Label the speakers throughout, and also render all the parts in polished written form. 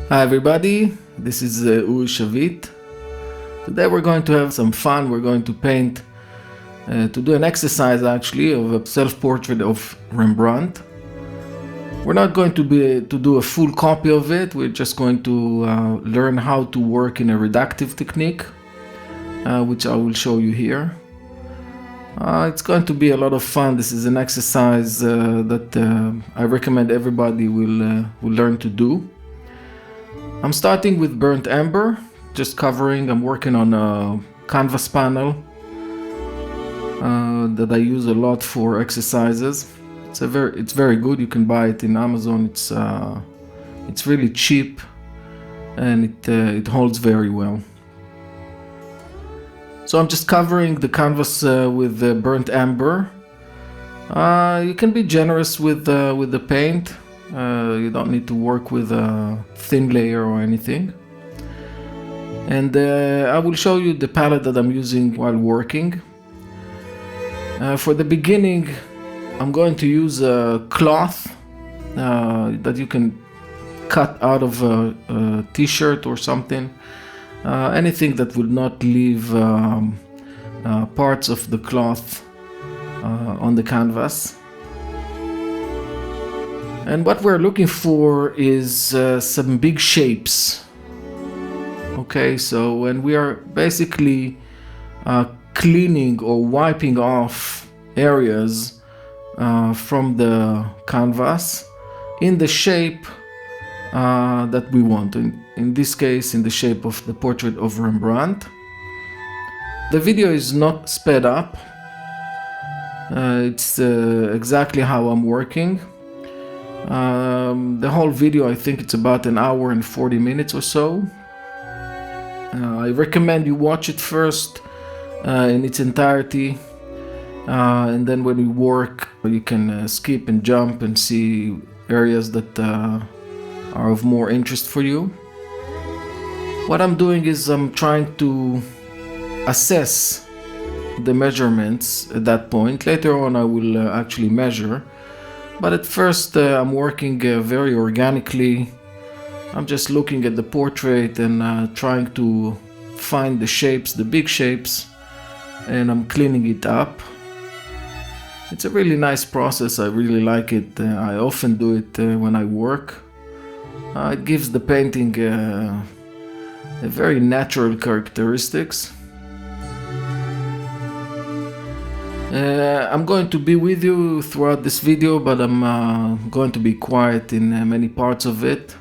Speaker 1: Hi everybody, this is Shavit. Today we're going to have some fun. We're going to paint, to do an exercise actually of a self-portrait of Rembrandt. We're not going to do a full copy of it. We're just going to learn how to work in a reductive technique, which I will show you here. It's going to be a lot of fun. This is an exercise that I recommend everybody will learn to do. I'm starting with burnt amber, just covering. I'm working on a canvas panel that I use a lot for exercises. It's very good. You can buy it in Amazon. It's really cheap, and it holds very well. So I'm just covering the canvas with burnt amber. You can be generous with the paint. You don't need to work with a thin layer or anything. And I will show you the palette that I'm using while working. For the beginning, I'm going to use a cloth that you can cut out of a t-shirt or something. Anything that will not leave parts of the cloth on the canvas. And what we're looking for is some big shapes. Okay, so when we are basically cleaning or wiping off areas from the canvas in the shape that we want. In this case, in the shape of the portrait of Rembrandt. The video is not sped up. It's exactly how I'm working. The whole video, I think it's about an hour and 40 minutes or so. I recommend you watch it first in its entirety, and then when you work you can skip and jump and see areas that are of more interest for you. What I'm doing is I'm trying to assess the measurements at that point. Later on I will actually measure. But at first I'm working very organically. I'm just looking at the portrait and trying to find the shapes, the big shapes, and I'm cleaning it up. It's a really nice process. I really like it. I often do it when I work. It gives the painting a very natural characteristics. I'm going to be with you throughout this video, but I'm going to be quiet in many parts of it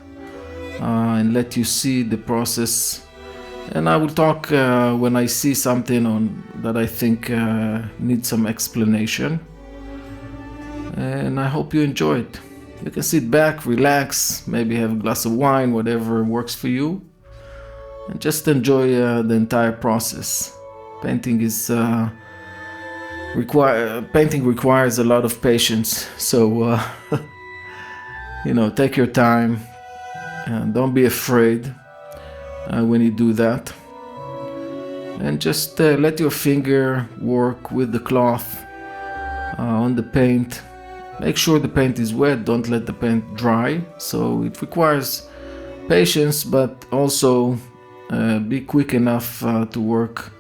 Speaker 1: and let you see the process. And I will talk when I see something that I think needs some explanation. And I hope you enjoy it. You can sit back, relax, maybe have a glass of wine, whatever works for you, and just enjoy the entire process. Painting requires a lot of patience, so take your time and don't be afraid when you do that, and just let your finger work with the cloth on the paint. Make sure the paint is wet, don't let the paint dry. So it requires patience, but also be quick enough to work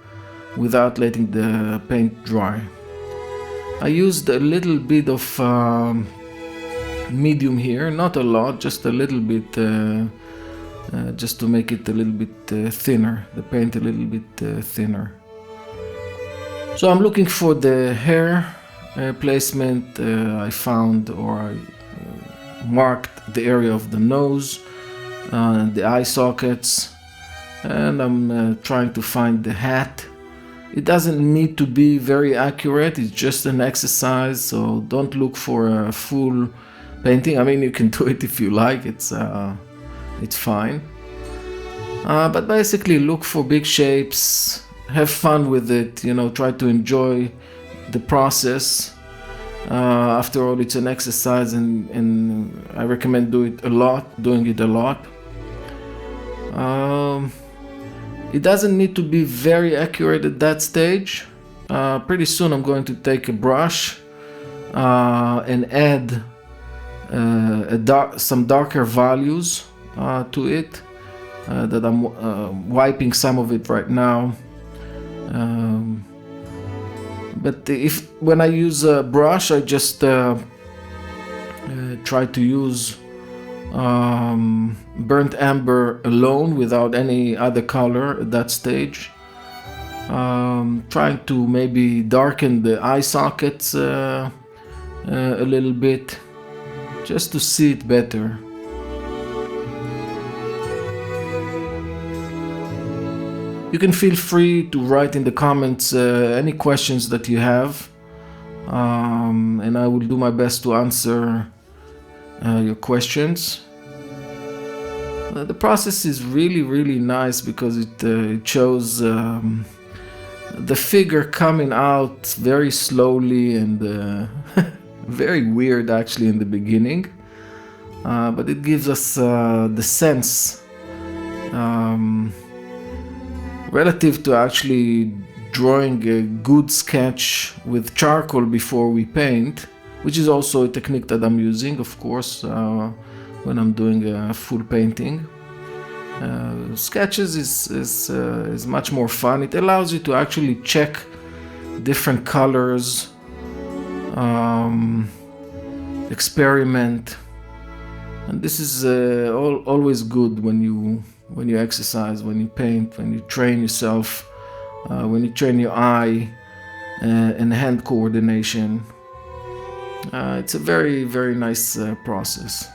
Speaker 1: without letting the paint dry. I used a little bit of medium here, not a lot, just a little bit, just to make it a little bit thinner, the paint a little bit thinner. So I'm looking for the hair placement. I found, or I marked the area of the nose, the eye sockets, and I'm trying to find the hat. It doesn't need to be very accurate, it's just an exercise, so don't look for a full painting. I mean, you can do it if you like, it's fine. But basically look for big shapes, have fun with it, try to enjoy the process. After all, it's an exercise, and I recommend doing it a lot. It doesn't need to be very accurate at that stage. Pretty soon I'm going to take a brush and add some darker values to it, that I'm wiping some of it right now. But when I use a brush, I just try to use burnt amber alone without any other color at that stage. Trying to maybe darken the eye sockets a little bit, just to see it better. You can feel free to write in the comments any questions that you have, and I will do my best to answer your questions. The process is really nice because it shows the figure coming out very slowly and very weird actually in the beginning, but it gives us the sense relative to actually drawing a good sketch with charcoal before we paint, which is also a technique that I'm using, of course, when I'm doing a full painting. Sketches is much more fun. It allows you to actually check different colors, experiment, and this is always good when you exercise, when you paint, when you train yourself, when you train your eye and hand coordination. It's a very nice process.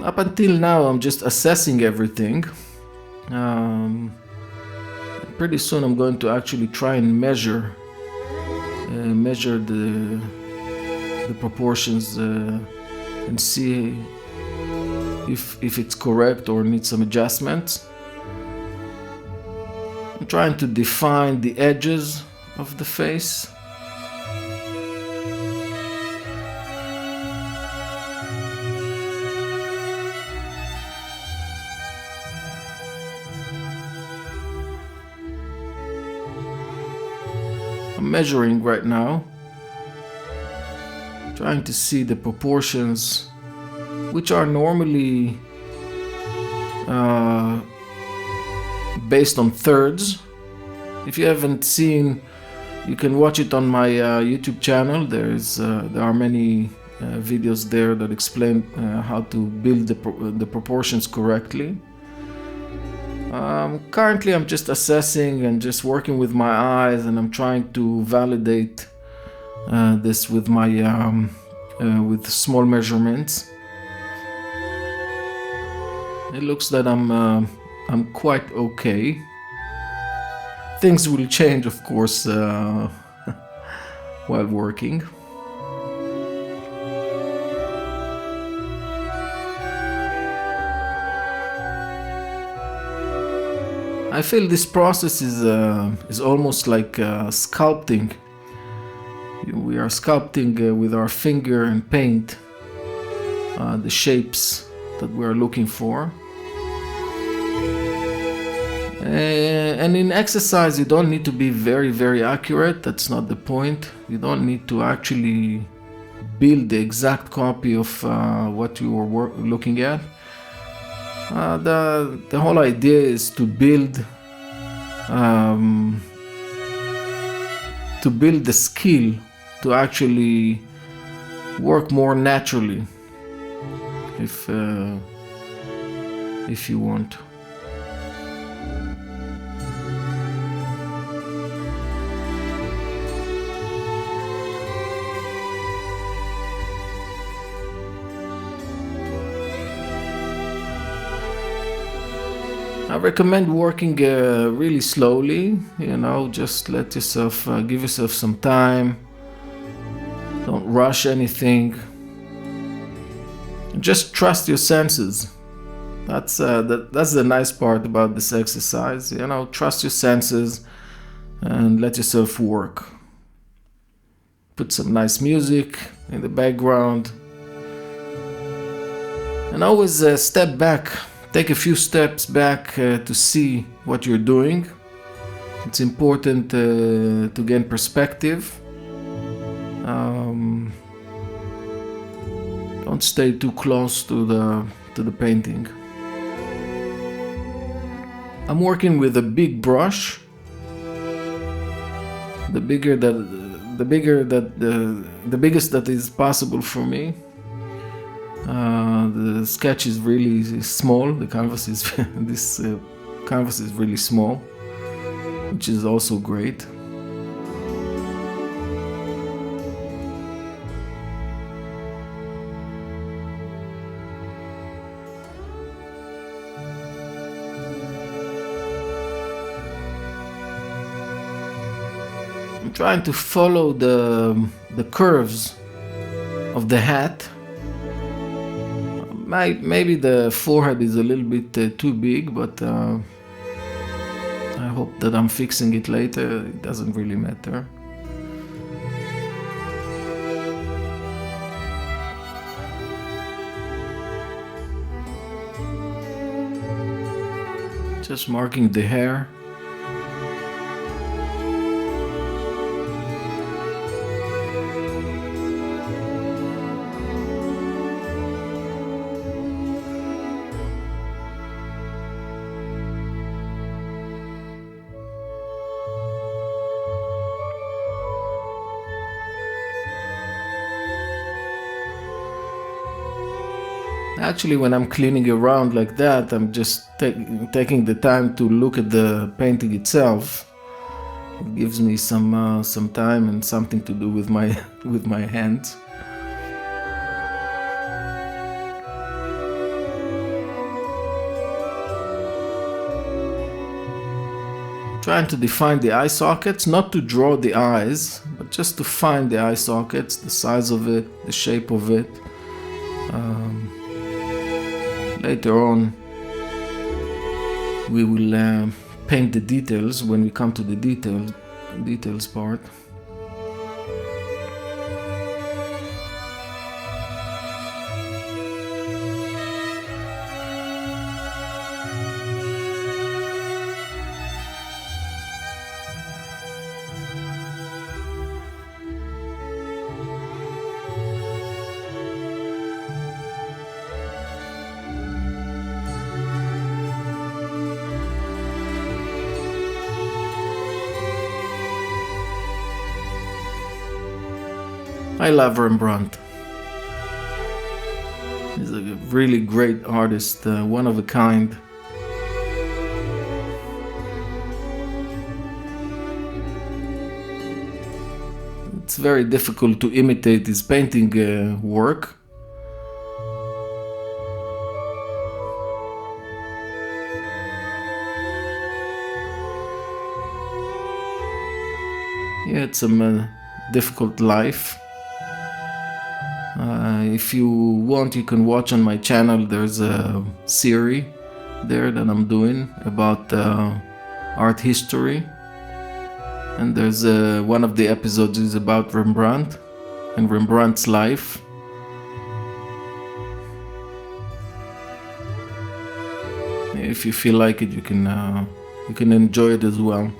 Speaker 1: Up until now, I'm just assessing everything. Pretty soon I'm going to actually try and measure the proportions and see if it's correct or needs some adjustments. I'm trying to define the edges of the face. I'm measuring right now, trying to see the proportions, which are normally based on thirds. If you haven't seen, you can watch it on my YouTube channel. There are many videos there that explain how to build the proportions correctly. Currently I'm just assessing and just working with my eyes, and I'm trying to validate this with my with small measurements. It looks that I'm quite okay. Things will change, of course, while working. I feel this process is almost like sculpting. We are sculpting with our finger and paint the shapes that we are looking for. And in exercise, you don't need to be very accurate. That's not the point. You don't need to actually build the exact copy of what you are looking at. The whole idea is to build the skill to actually work more naturally, if you want. I recommend working really slowly, just let yourself, give yourself some time. Don't rush anything. Just trust your senses. That's the nice part about this exercise, trust your senses and let yourself work. Put some nice music in the background And always step back, take a few steps back to see what you're doing. It's important to gain perspective. Don't stay too close to the painting. I'm working with a big brush. The biggest that is possible for me. The sketch is really small. The canvas is this canvas is really small, which is also great. I'm trying to follow the curves of the hat. Maybe the forehead is a little bit too big, but I hope that I'm fixing it later. It doesn't really matter. Just marking the hair. Actually, when I'm cleaning around like that, I'm just taking the time to look at the painting itself. It gives me some time and something to do with my hands. Trying to define the eye sockets, not to draw the eyes, but just to find the eye sockets, the size of it, the shape of it. Later on, we will paint the details when we come to the details part. I love Rembrandt. He's a really great artist, one of a kind. It's very difficult to imitate his painting work. He had some difficult life. If you want, you can watch on my channel. There's a series there that I'm doing about art history, and there's one of the episodes is about Rembrandt and Rembrandt's life. If you feel like it, you can enjoy it as well.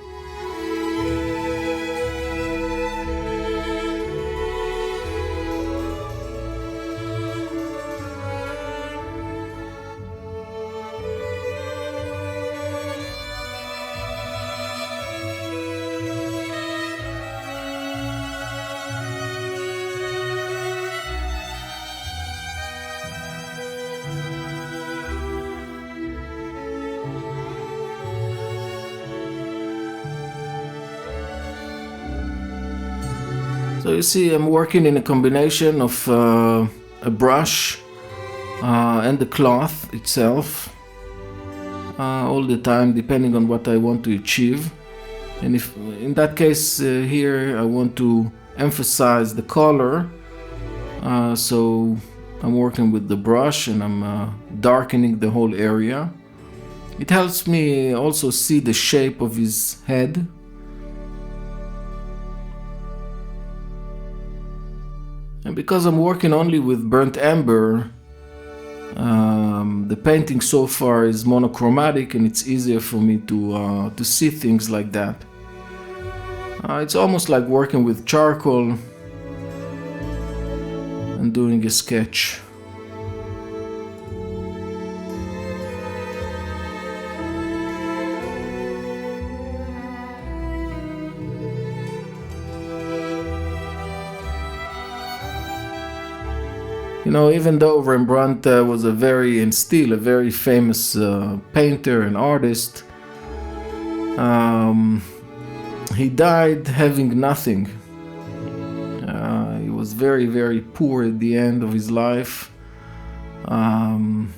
Speaker 1: So you see, I'm working in a combination of a brush and the cloth itself all the time, depending on what I want to achieve. And if in that case here I want to emphasize the color, so I'm working with the brush and I'm darkening the whole area. It helps me also see the shape of his head. And because I'm working only with burnt umber, The painting so far is monochromatic, and it's easier for me to see things like that. It's almost like working with charcoal and doing a sketch. You know, even though Rembrandt was and still a very famous painter and artist, he died having nothing. He was very, very poor at the end of his life, and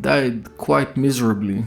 Speaker 1: died quite miserably.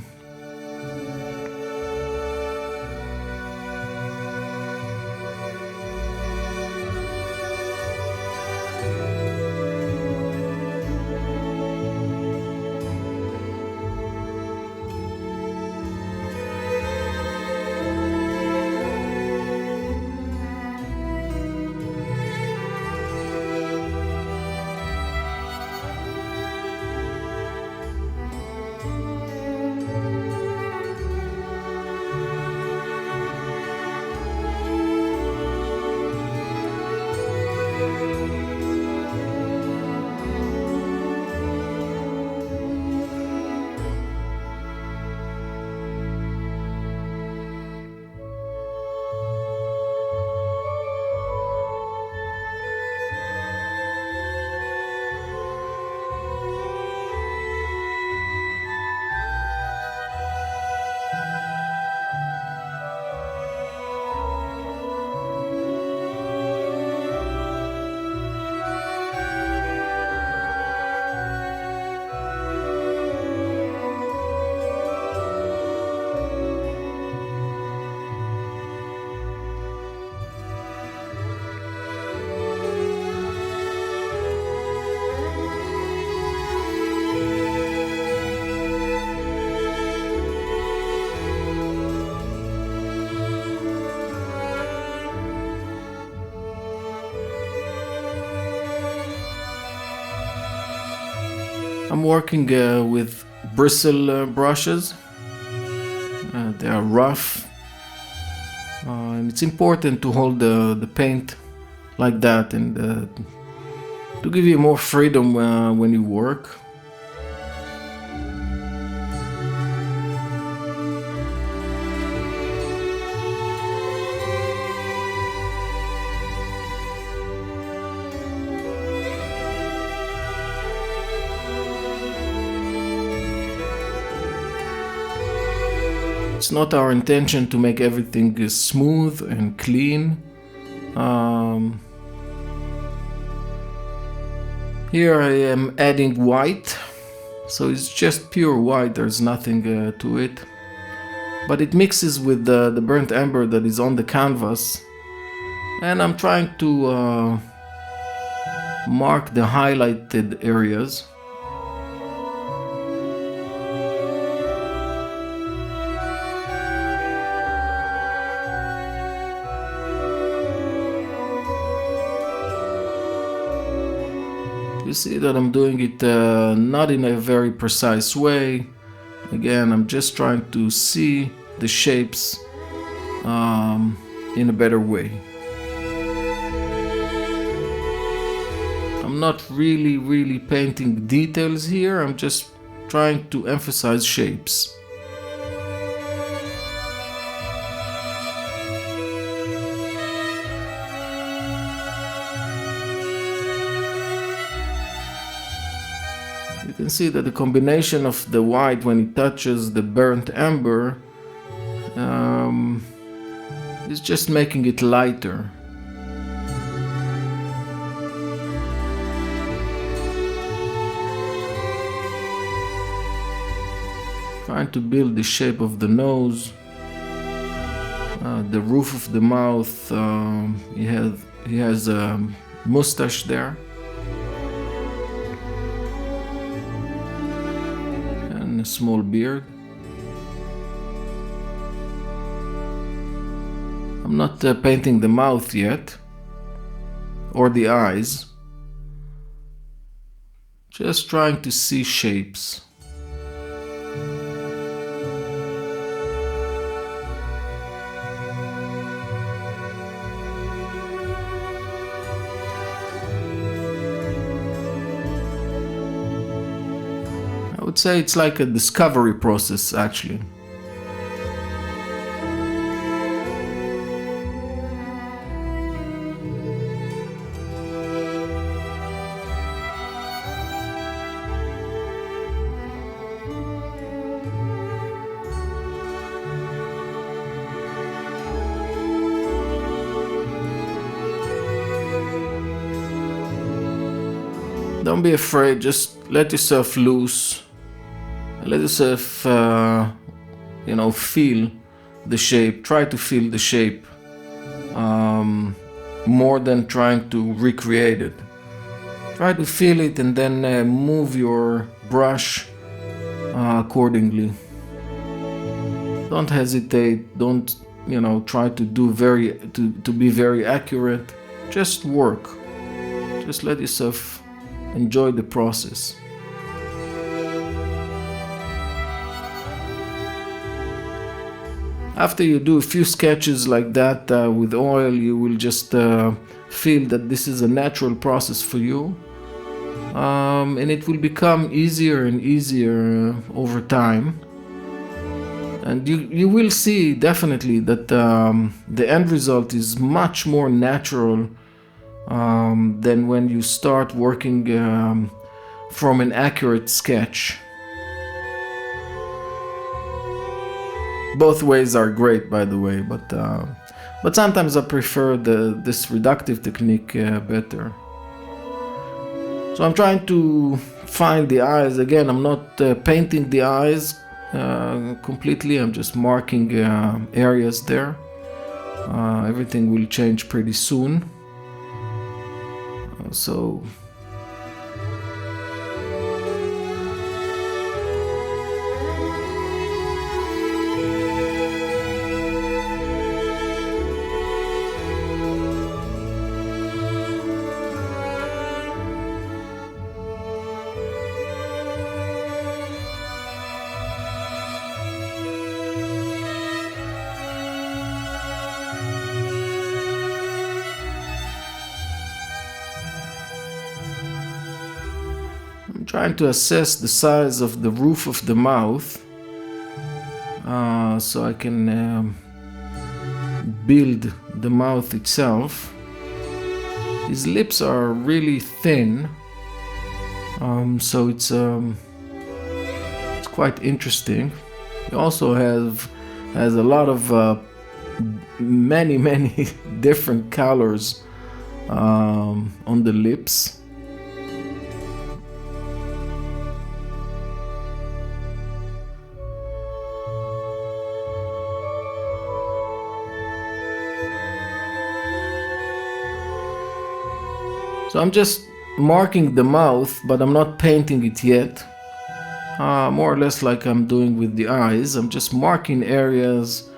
Speaker 1: I'm working with bristle brushes. They are rough, and it's important to hold the paint like that and to give you more freedom when you work. It's not our intention to make everything smooth and clean. Here I am adding white, so it's just pure white, there's nothing to it. But it mixes with the burnt amber that is on the canvas, and I'm trying to mark the highlighted areas. You see that I'm doing it not in a very precise way. Again, I'm just trying to see the shapes in a better way. I'm not really painting details here, I'm just trying to emphasize shapes. You can see that the combination of the white when it touches the burnt amber is just making it lighter. Trying to build the shape of the nose, the roof of the mouth. He has a mustache there. A small beard. I'm not painting the mouth yet, or the eyes. just trying to see shapes. I would say it's like a discovery process, actually. Don't be afraid, just let yourself loose. Let yourself, feel the shape. Try to feel the shape more than trying to recreate it. Try to feel it and then move your brush accordingly. Don't hesitate. Don't try to do to be very accurate. Just work. Just let yourself enjoy the process. After you do a few sketches like that with oil, you will just feel that this is a natural process for you, and it will become easier and easier over time. And you will see definitely that the end result is much more natural than when you start working from an accurate sketch. Both ways are great, by the way, but sometimes I prefer this reductive technique better. So I'm trying to find the eyes. Again, I'm not painting the eyes completely. I'm just marking areas there. Everything will change pretty soon. So trying to assess the size of the roof of the mouth so I can build the mouth itself. His lips are really thin, so it's quite interesting. He also has a lot of many different colors on the lips. So I'm just marking the mouth, but I'm not painting it yet. More or less like I'm doing with the eyes. I'm just marking areas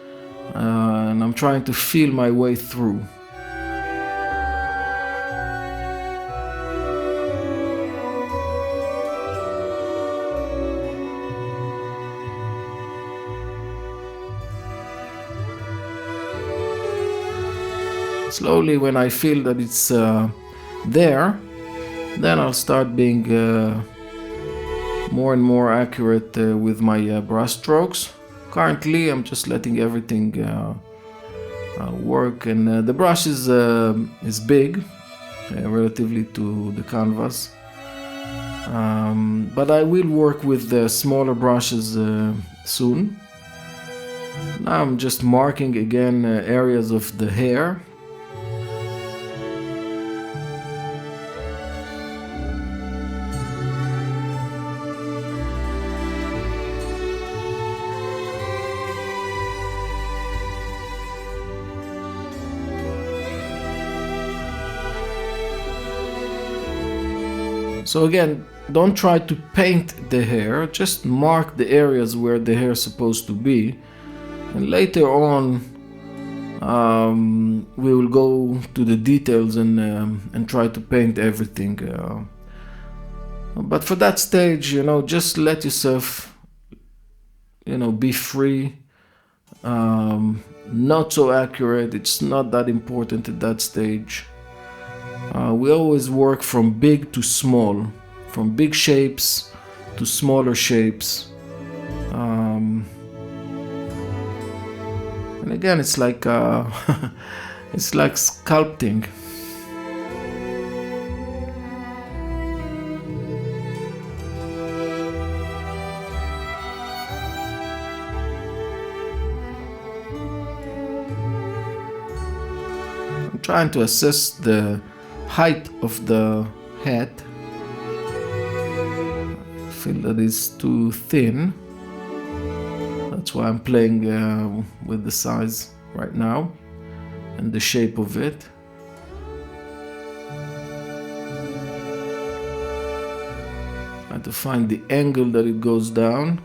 Speaker 1: and I'm trying to feel my way through. Slowly, when I feel that it's there, then I'll start being more and more accurate with my brush strokes. Currently I'm just letting everything work, and the brush is big relatively to the canvas, but I will work with the smaller brushes soon. Now I'm just marking again areas of the hair. So again, don't try to paint the hair, just mark the areas where the hair is supposed to be, and later on we will go to the details and try to paint everything. But for that stage, just let yourself, be free. Not so accurate. It's not that important at that stage. We always work from big to small, from big shapes to smaller shapes. And again, it's like it's like sculpting. I'm trying to assess the height of the head. I feel that it's too thin. That's why I'm playing with the size right now and the shape of it. Trying to find the angle that it goes down.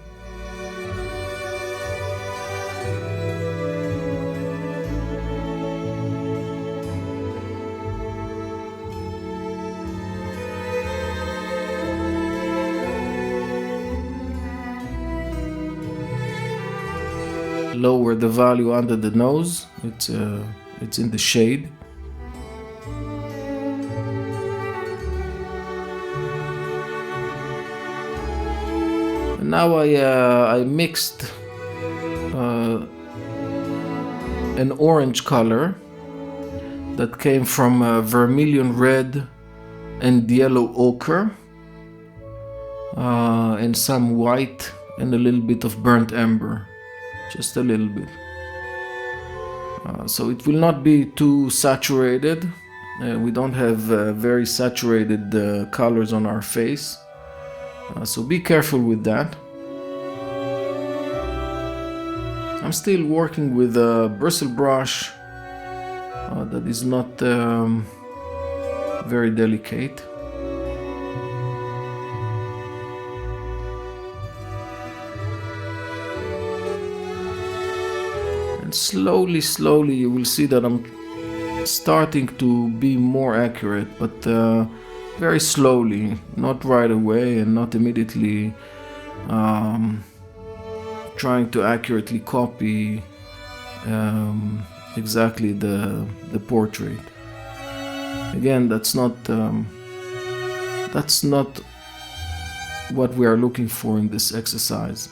Speaker 1: Lower the value under the nose. It's in the shade. And now I mixed an orange color that came from vermilion red and yellow ochre, and some white and a little bit of burnt umber. Just a little bit. So it will not be too saturated. We don't have very saturated colors on our face. So be careful with that. I'm still working with a bristle brush that is not very delicate. Slowly you will see that I'm starting to be more accurate, but very slowly, not right away and not immediately trying to accurately copy exactly the portrait. Again, that's not what we are looking for in this exercise.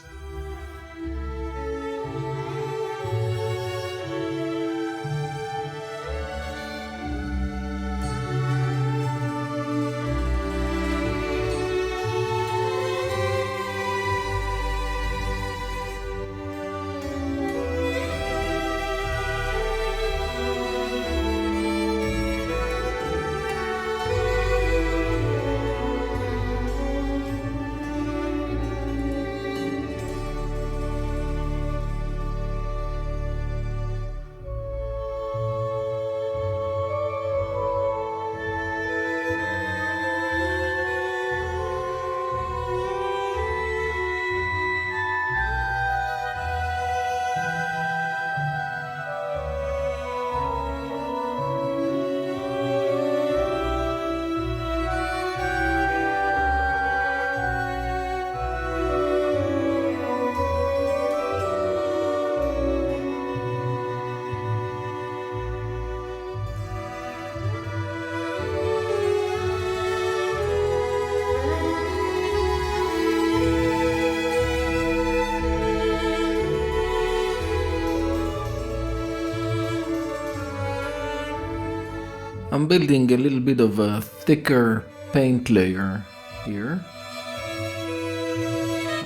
Speaker 1: I'm building a little bit of a thicker paint layer here,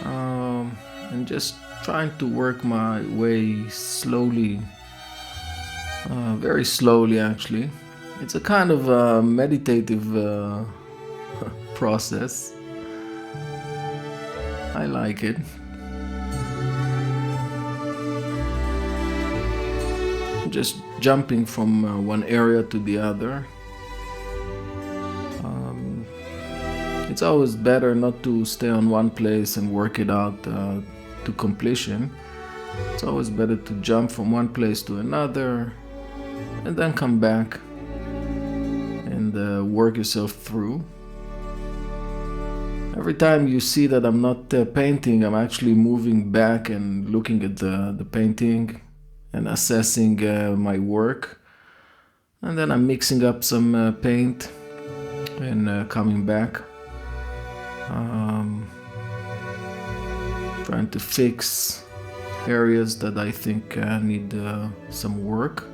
Speaker 1: and just trying to work my way slowly, very slowly actually. It's a kind of a meditative process. I like it. Just jumping from one area to the other. It's always better not to stay on one place and work it out to completion. It's always better to jump from one place to another and then come back and work yourself through. Every time you see that I'm not painting, I'm actually moving back and looking at the painting and assessing my work. And then I'm mixing up some paint and coming back. Trying to fix areas that I think need some work.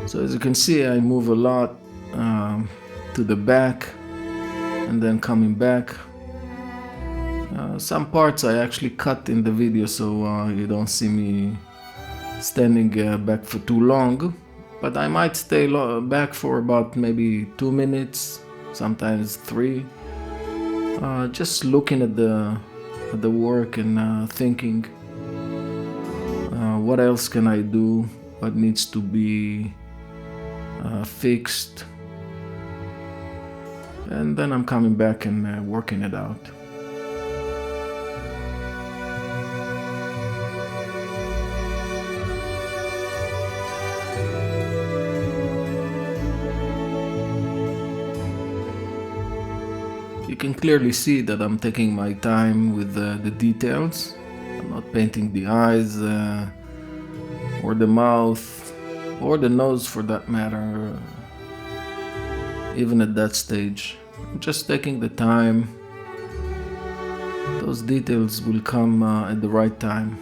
Speaker 1: So as you can see, I move a lot to the back and then coming back. Some parts I actually cut in the video, so you don't see me standing back for too long, but I might stay back for about maybe 2 minutes, sometimes 3, just looking at the work and thinking what else can I do, what needs to be fixed, and then I'm coming back and working it out. You can clearly see that I'm taking my time with the details. I'm not painting the eyes or the mouth or the nose for that matter, even at that stage. I'm just taking the time. Those details will come at the right time.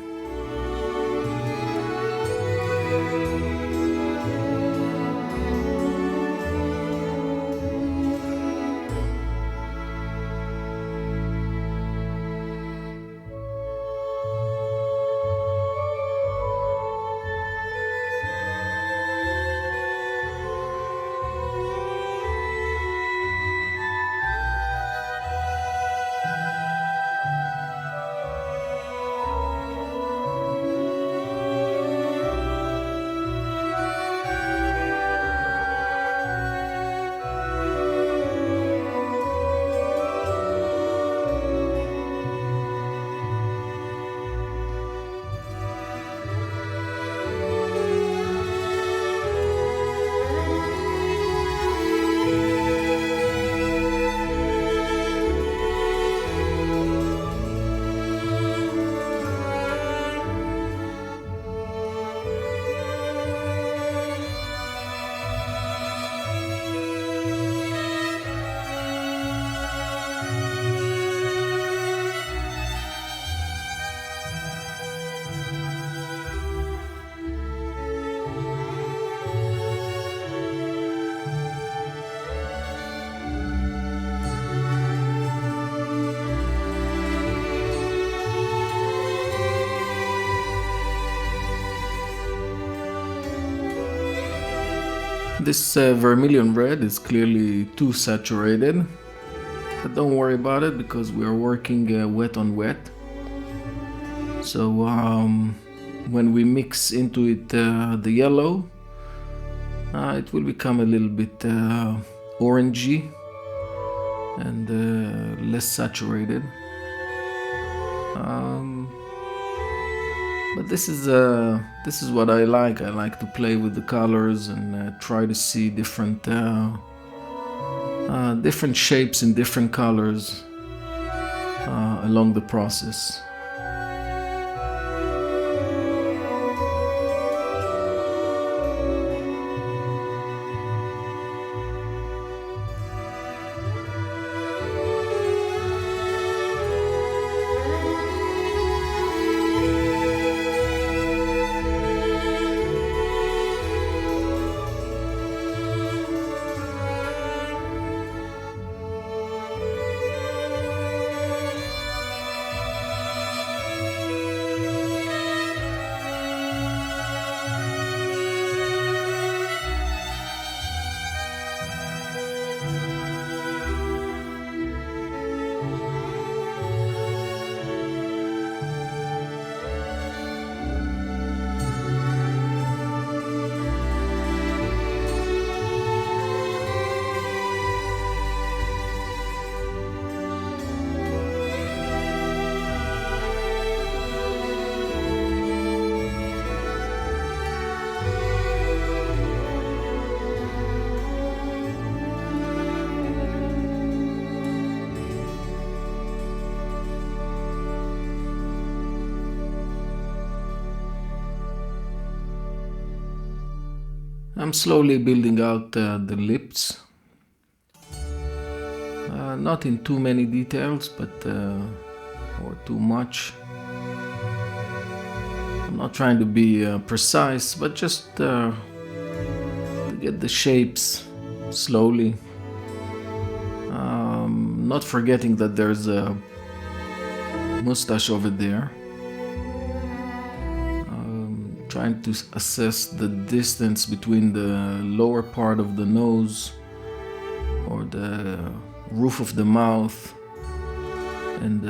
Speaker 1: This vermilion red is clearly too saturated, but don't worry about it because we are working wet on wet. So when we mix into it the yellow, it will become a little bit orangey and less saturated. But this is what I like. I like to play with the colors and try to see different different shapes and different colors along the process. I'm slowly building out the lips. Not in too many details, but or too much. I'm not trying to be precise, but just to get the shapes slowly. Not forgetting that there's a mustache over there. Trying to assess the distance between the lower part of the nose or the roof of the mouth and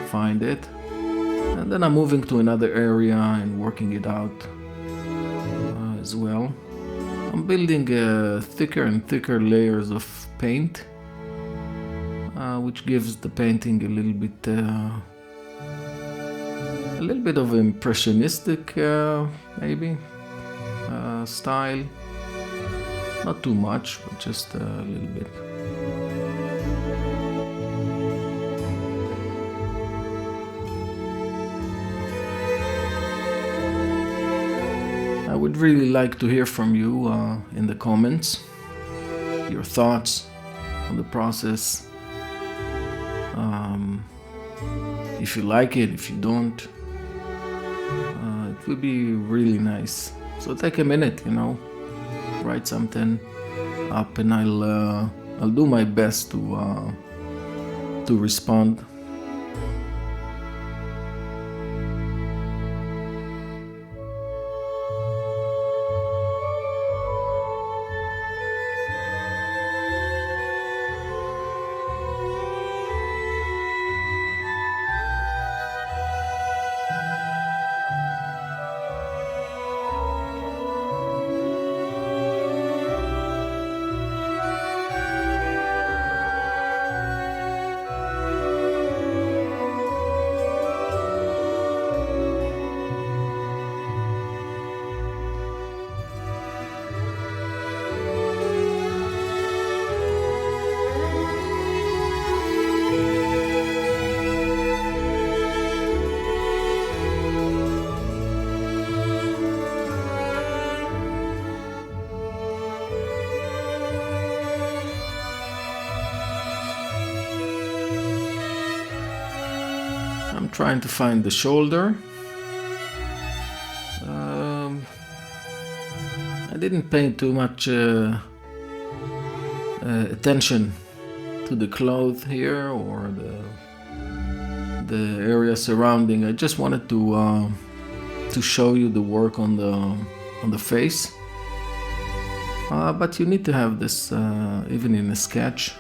Speaker 1: find it. And then I'm moving to another area and working it out as well. I'm building thicker and thicker layers of paint, which gives the painting a little bit of impressionistic maybe style. Not too much, but just a little bit. I would really like to hear from you in the comments, your thoughts on the process. If you like it, if you don't, it would be really nice. So take a minute, write something up, and I'll do my best to respond. I'm trying to find the shoulder. I didn't pay too much attention to the cloth here or the area surrounding. I just wanted to show you the work on the face. But you need to have this even in a sketch,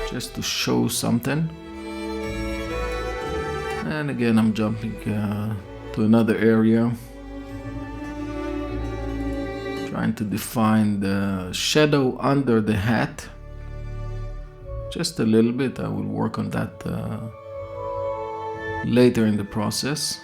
Speaker 1: just to show something. And again, I'm jumping to another area, trying to define the shadow under the hat. Just a little bit. I will work on that later in the process.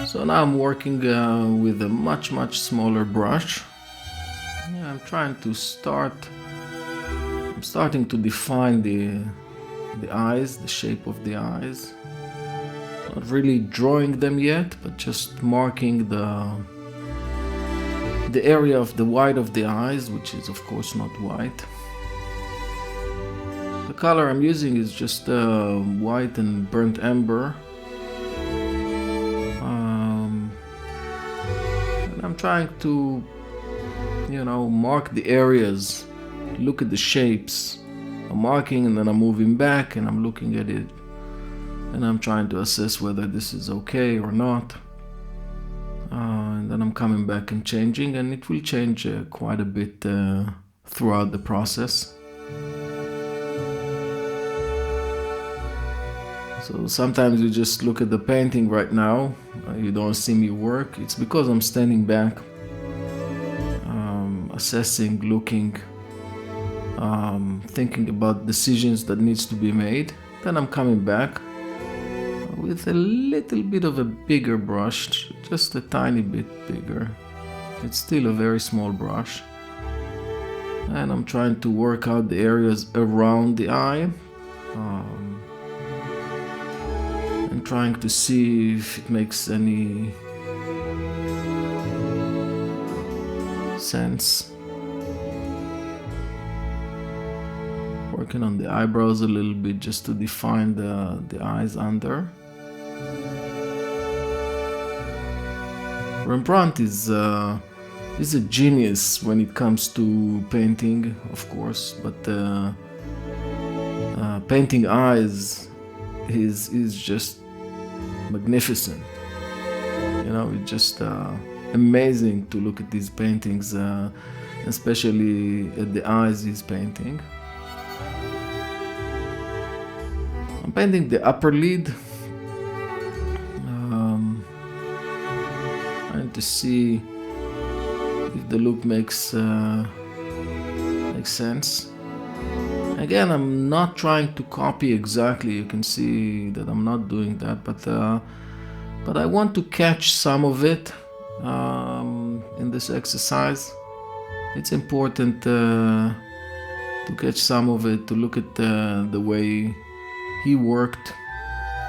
Speaker 1: So now I'm working with a much smaller brush. I'm starting to define the eyes, the shape of the eyes. Not really drawing them yet, but just marking the area of the white of the eyes, which is of course not white. The color I'm using is just white and burnt umber. I'm trying to, mark the areas, look at the shapes. I'm marking and then I'm moving back and I'm looking at it and I'm trying to assess whether this is okay or not. And then I'm coming back and changing, and it will change quite a bit throughout the process. So sometimes you just look at the painting right now, you don't see me work. It's because I'm standing back, assessing, looking, thinking about decisions that needs to be made. Then I'm coming back with a little bit of a bigger brush, just a tiny bit bigger. It's still a very small brush. And I'm trying to work out the areas around the eye. And trying to see if it makes any sense. Working on the eyebrows a little bit just to define the eyes under. Rembrandt is a genius when it comes to painting, of course, but painting eyes is just magnificent. You know, it's just amazing to look at these paintings, especially at the eyes he's painting. I'm painting the upper lid, trying to see if the look makes sense. Again, I'm not trying to copy exactly. You can see that I'm not doing that, but I want to catch some of it in this exercise. It's important to catch some of it, to look at the way he worked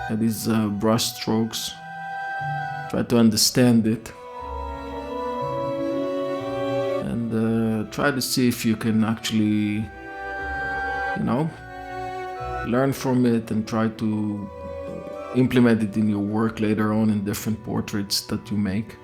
Speaker 1: at his brush strokes, try to understand it, and try to see if you can actually, you know, learn from it and try to implement it in your work later on in different portraits that you make.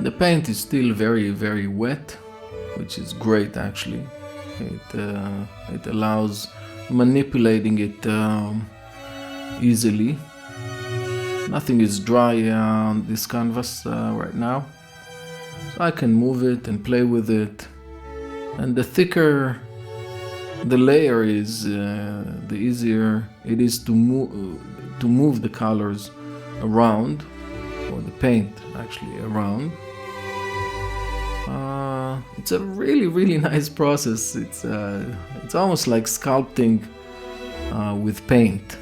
Speaker 1: The paint is still very, very wet, which is great actually. It allows manipulating it easily. Nothing is dry on this canvas right now, so I can move it and play with it. And the thicker the layer is, the easier it is to move the colors around, or the paint actually around. It's a really, really nice process. It's almost like sculpting with paint.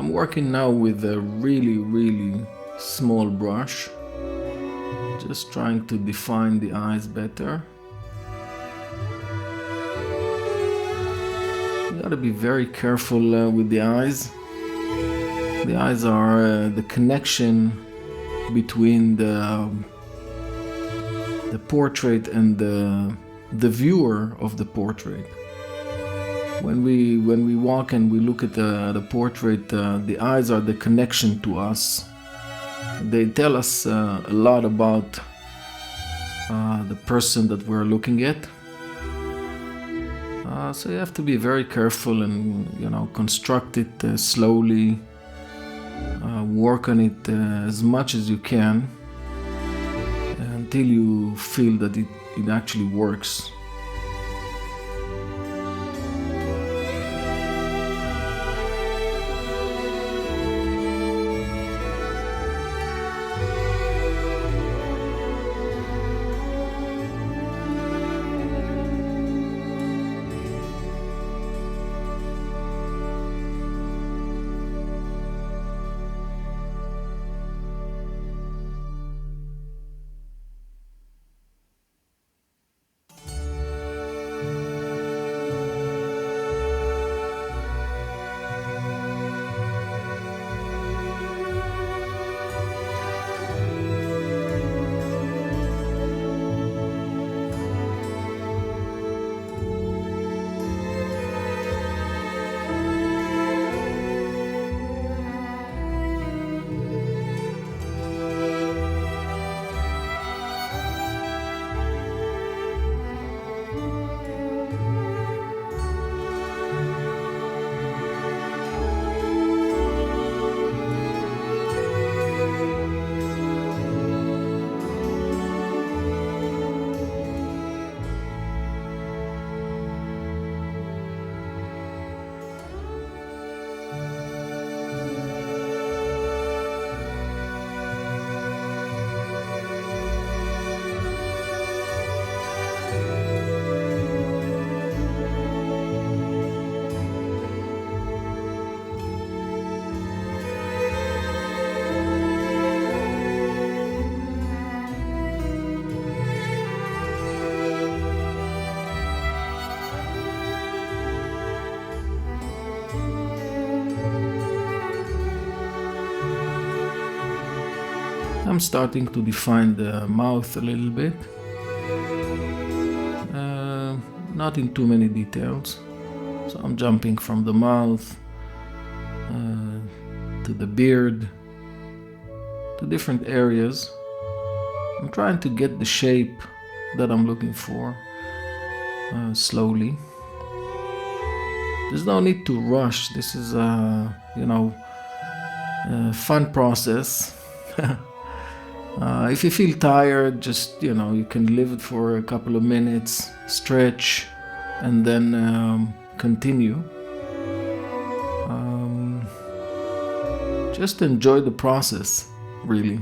Speaker 1: I'm working now with a really, really small brush, just trying to define the eyes better. You gotta be very careful with the eyes. The eyes are the connection between the portrait and the viewer of the portrait. When we walk and we look at the portrait, the eyes are the connection to us. They tell us a lot about the person that we're looking at. So you have to be very careful and, you know, construct it slowly. Work on it as much as you can until you feel that it actually works. I'm starting to define the mouth a little bit. Not in too many details. So I'm jumping from the mouth to the beard, to different areas. I'm trying to get the shape that I'm looking for slowly. There's no need to rush. This is a fun process. If you feel tired, just you can leave it for a couple of minutes, stretch, and then continue. Just enjoy the process, really.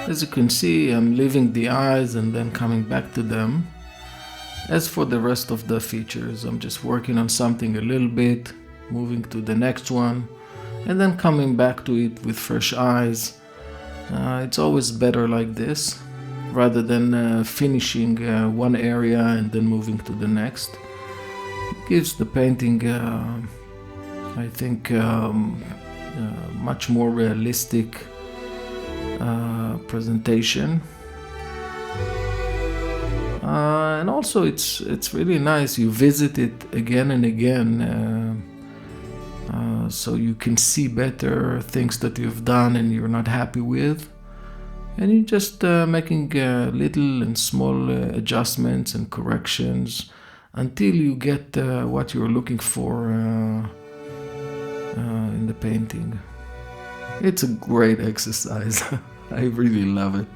Speaker 1: As you can see, I'm leaving the eyes and then coming back to them. As for the rest of the features, I'm just working on something a little bit, moving to the next one, and then coming back to it with fresh eyes. It's always better like this, rather than finishing one area and then moving to the next. It gives the painting, I think, much more realistic presentation, and also it's really nice. You visit it again and again, so you can see better things that you've done and you're not happy with, and you're just making little and small adjustments and corrections until you get what you're looking for in the painting. It's a great exercise. I really love it.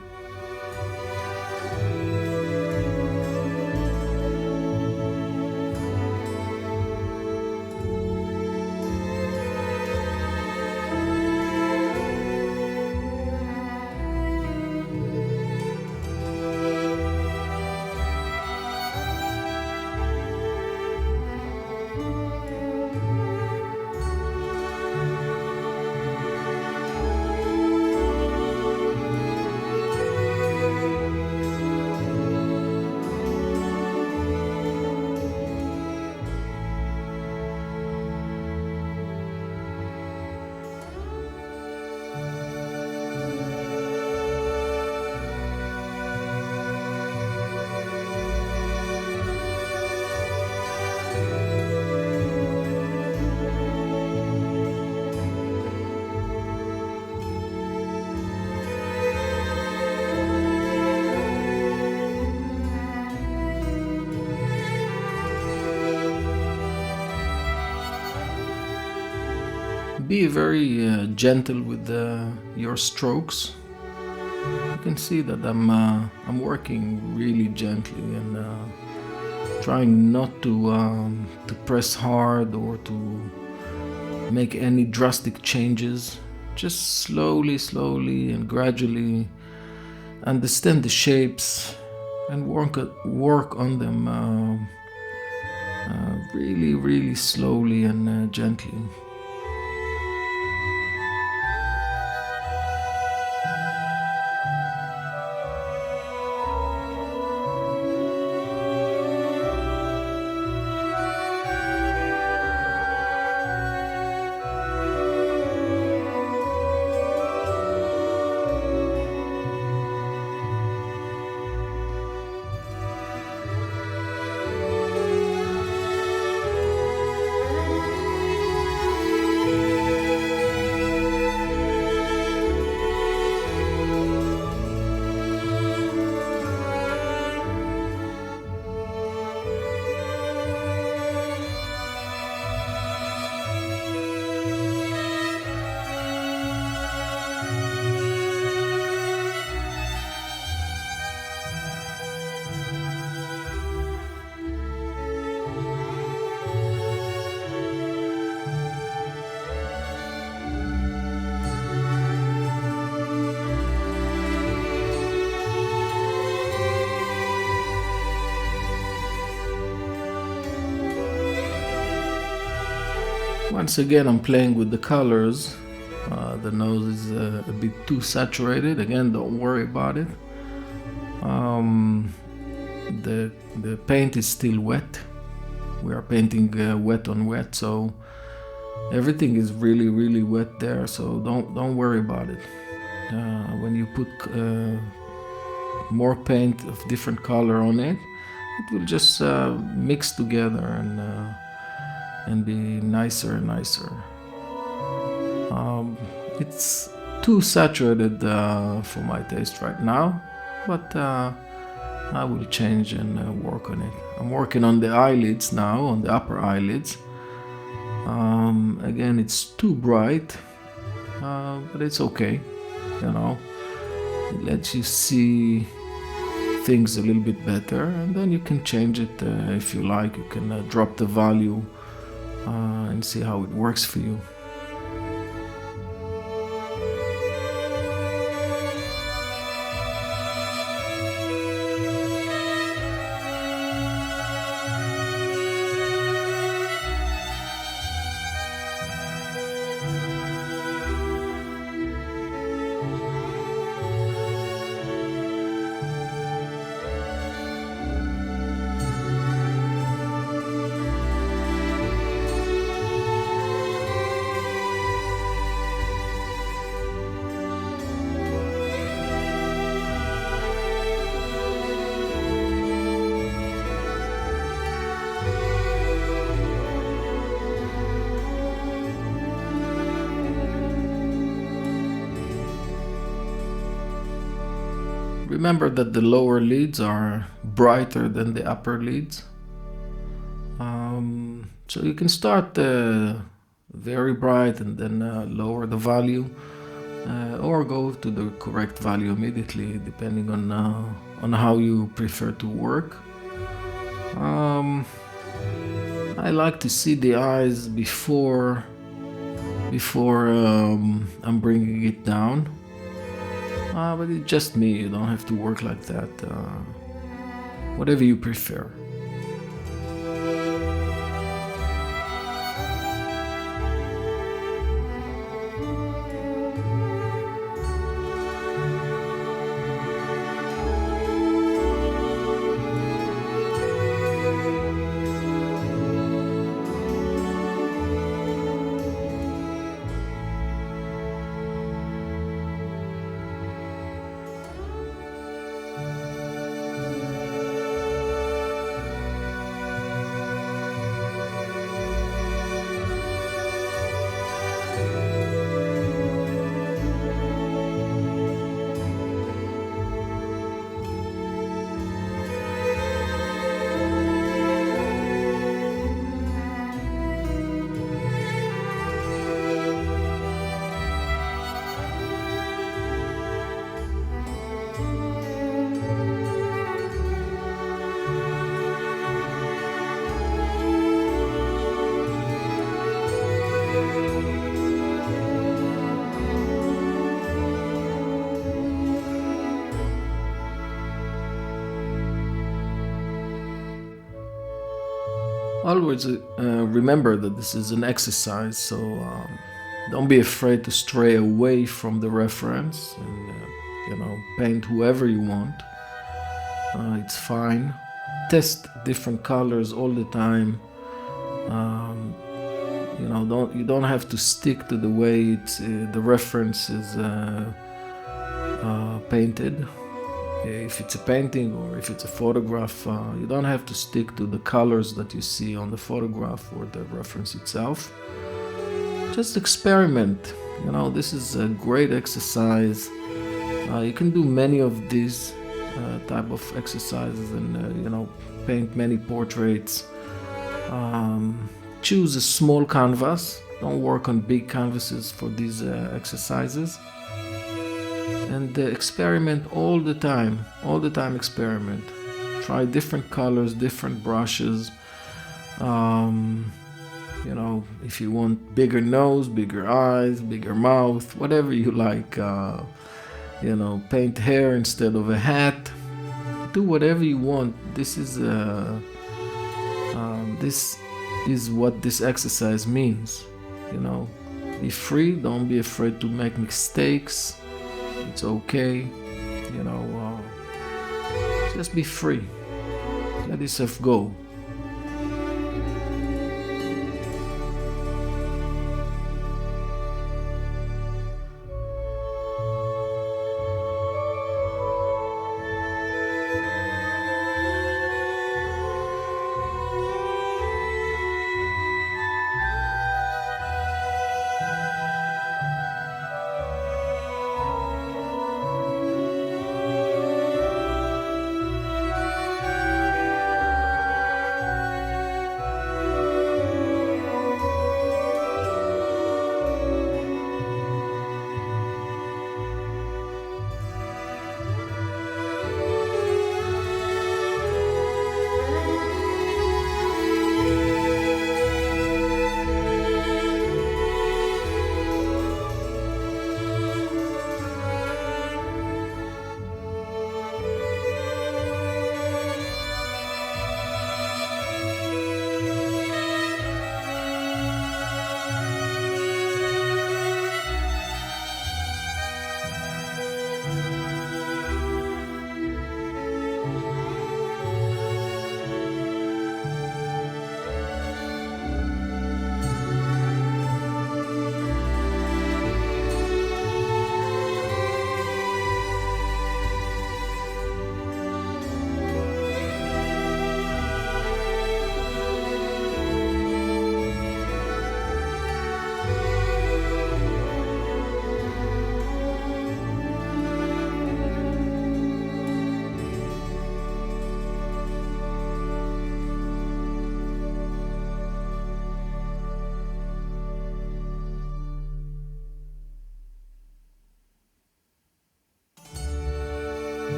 Speaker 1: be very gentle with your strokes. You can see that I'm working really gently and trying not to press hard or to make any drastic changes. Just slowly and gradually understand the shapes and work on them really slowly and gently. Once again, I'm playing with the colors. The nose is a bit too saturated. Again, don't worry about it. The paint is still wet. We are painting wet on wet, so everything is really wet there. So don't worry about it. When you put more paint of different color on it, it will just mix together and be nicer and nicer. It's too saturated for my taste right now, but I will change and work on it. I'm working on the eyelids now, on the upper eyelids. Again, it's too bright, but it's okay, you know. It lets you see things a little bit better, and then you can change it if you like. You can drop the value and see how it works for you. Remember that the lower lids are brighter than the upper lids. So you can start very bright and then lower the value, or go to the correct value immediately, depending on how you prefer to work. I like to see the eyes before I'm bringing it down. But it's just me, you don't have to work like that. Whatever you prefer. always remember that this is an exercise, so don't be afraid to stray away from the reference and paint whoever you want. It's fine. Test different colors all the time. You don't have to stick to the way the reference is painted. If it's a painting or if it's a photograph, you don't have to stick to the colors that you see on the photograph or the reference itself. Just experiment. This is a great exercise. You can do many of these type of exercises and paint many portraits. Choose a small canvas. Don't work on big canvases for these exercises. And experiment all the time. All the time experiment. Try different colors, different brushes. If you want bigger nose, bigger eyes, bigger mouth, whatever you like. Paint hair instead of a hat. Do whatever you want. This is what this exercise means. Be free. Don't be afraid to make mistakes. It's okay. Just be free. Let yourself go.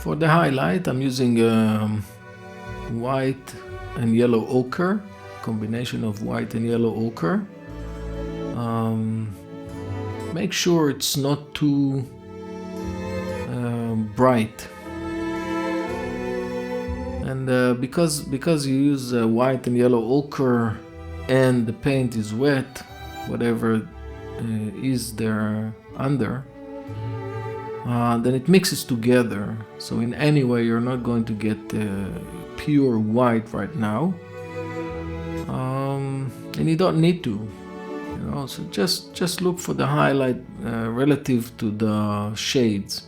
Speaker 1: For the highlight, I'm using white and yellow ochre, combination of white and yellow ochre. Make sure it's not too bright, and because you use white and yellow ochre and the paint is wet, whatever is there under, then it mixes together. So in any way you're not going to get pure white right now, and you don't need to, so just look for the highlight relative to the shades.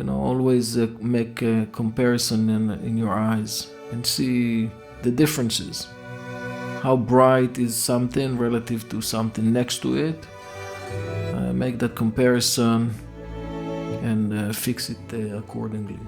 Speaker 1: Always make a comparison in your eyes and see the differences. How bright is something relative to something next to it. Make that comparison and fix it accordingly.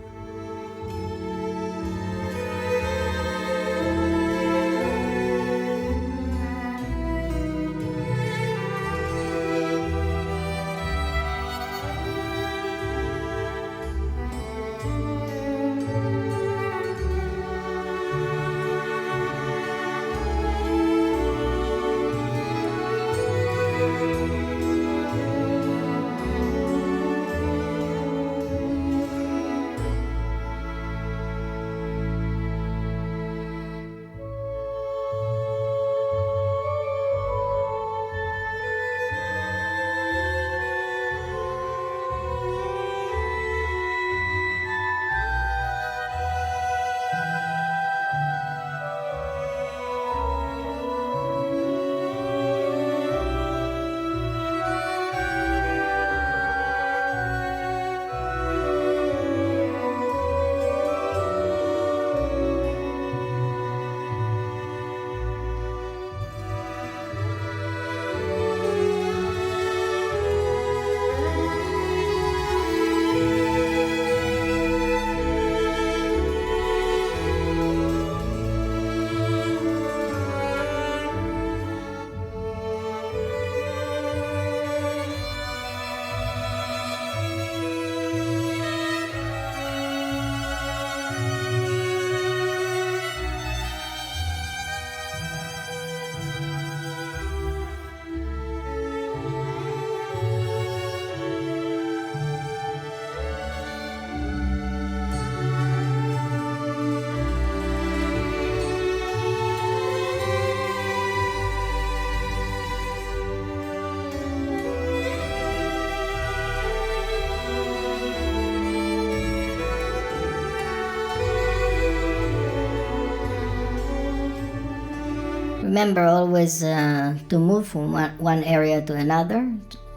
Speaker 2: Remember always to move from one area to another.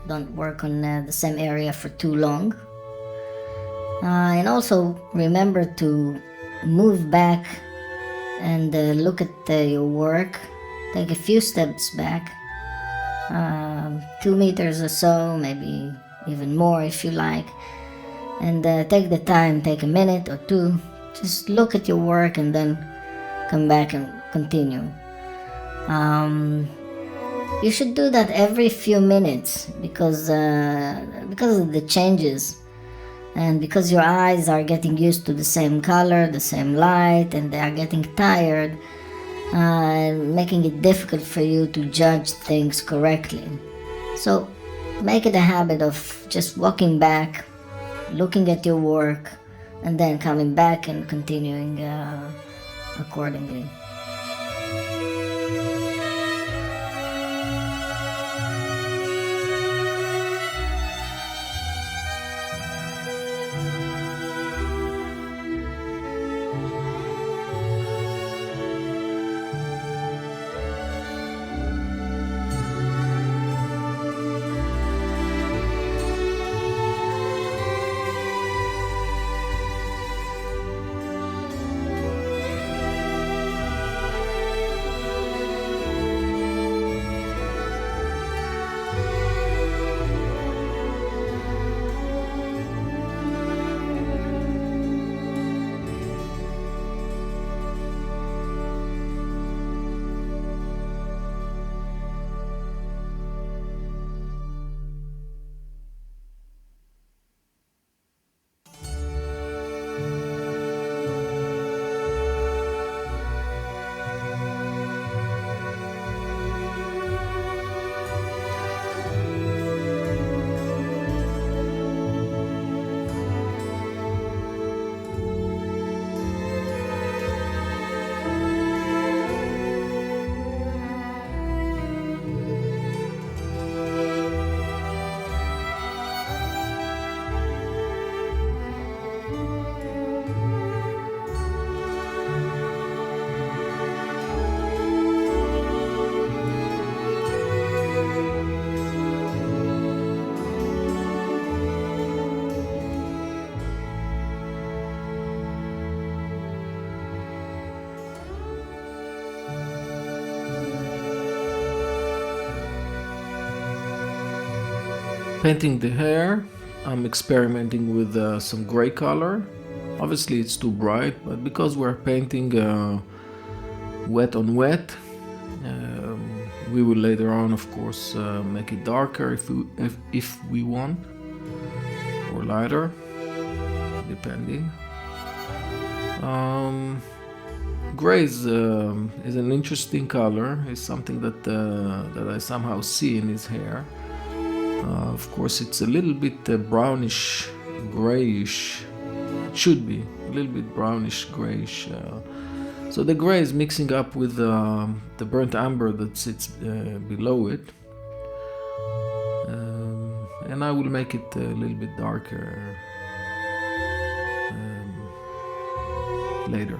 Speaker 2: Don't work on the same area for too long. And also remember to move back and look at your work. Take a few steps back, 2 meters or so, maybe even more if you like. And take the time, take a minute or two, just look at your work and then come back and continue. You should do that every few minutes because of the changes, and because your eyes are getting used to the same color, the same light, and they are getting tired, making it difficult for you to judge things correctly. So make it a habit of just walking back, looking at your work, and then coming back and continuing accordingly.
Speaker 1: Painting the hair, I'm experimenting with some gray color. Obviously it's too bright, but because we're painting wet on wet, we will later on, of course, make it darker if we want, or lighter, depending. Gray is an interesting color. It's something that I somehow see in his hair. Of course, it's a little bit brownish, grayish. It should be a little bit brownish, grayish. So the gray is mixing up with the burnt amber that sits below it, and I will make it a little bit darker later.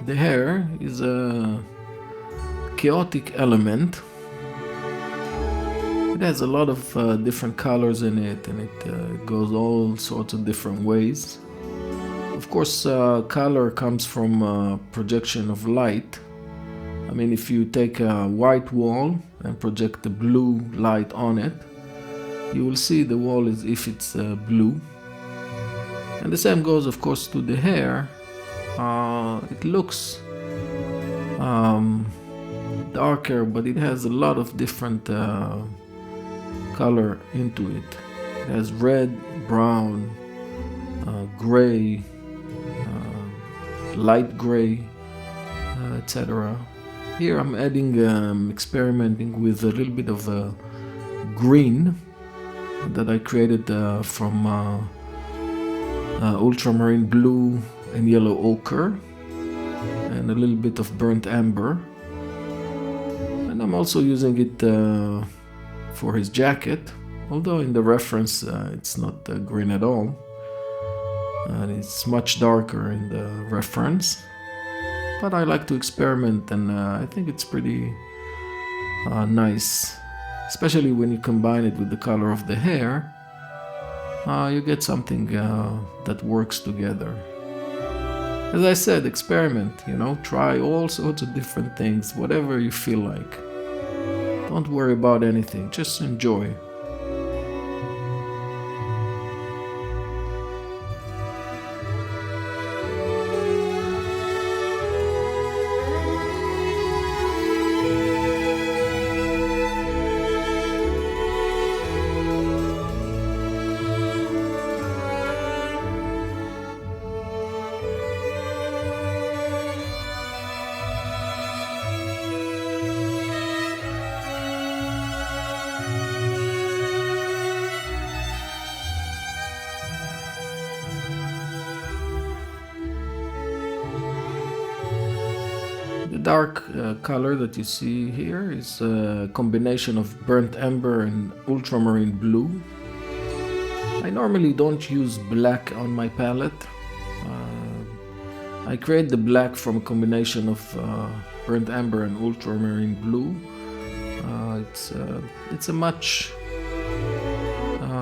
Speaker 1: The hair is a chaotic element. It has a lot of different colors in it, and it goes all sorts of different ways. Of course, color comes from projection of light. I mean, if you take a white wall and project the blue light on it, you will see the wall as if it's blue. And the same goes, of course, to the hair. It looks darker, but it has a lot of different color into it. It has red, brown, gray, light gray, etc. Here I'm adding, experimenting with a little bit of green that I created from ultramarine blue and yellow ochre, and a little bit of burnt amber. And I'm also using it for his jacket, although in the reference it's not green at all, and it's much darker in the reference. But I like to experiment, and I think it's pretty nice, especially when you combine it with the color of the hair. You get something that works together. As I said, experiment, try all sorts of different things, whatever you feel like. Don't worry about anything, just enjoy. The dark color that you see here is a combination of burnt amber and ultramarine blue. I normally don't use black on my palette. I create the black from a combination of burnt amber and ultramarine blue. It's a much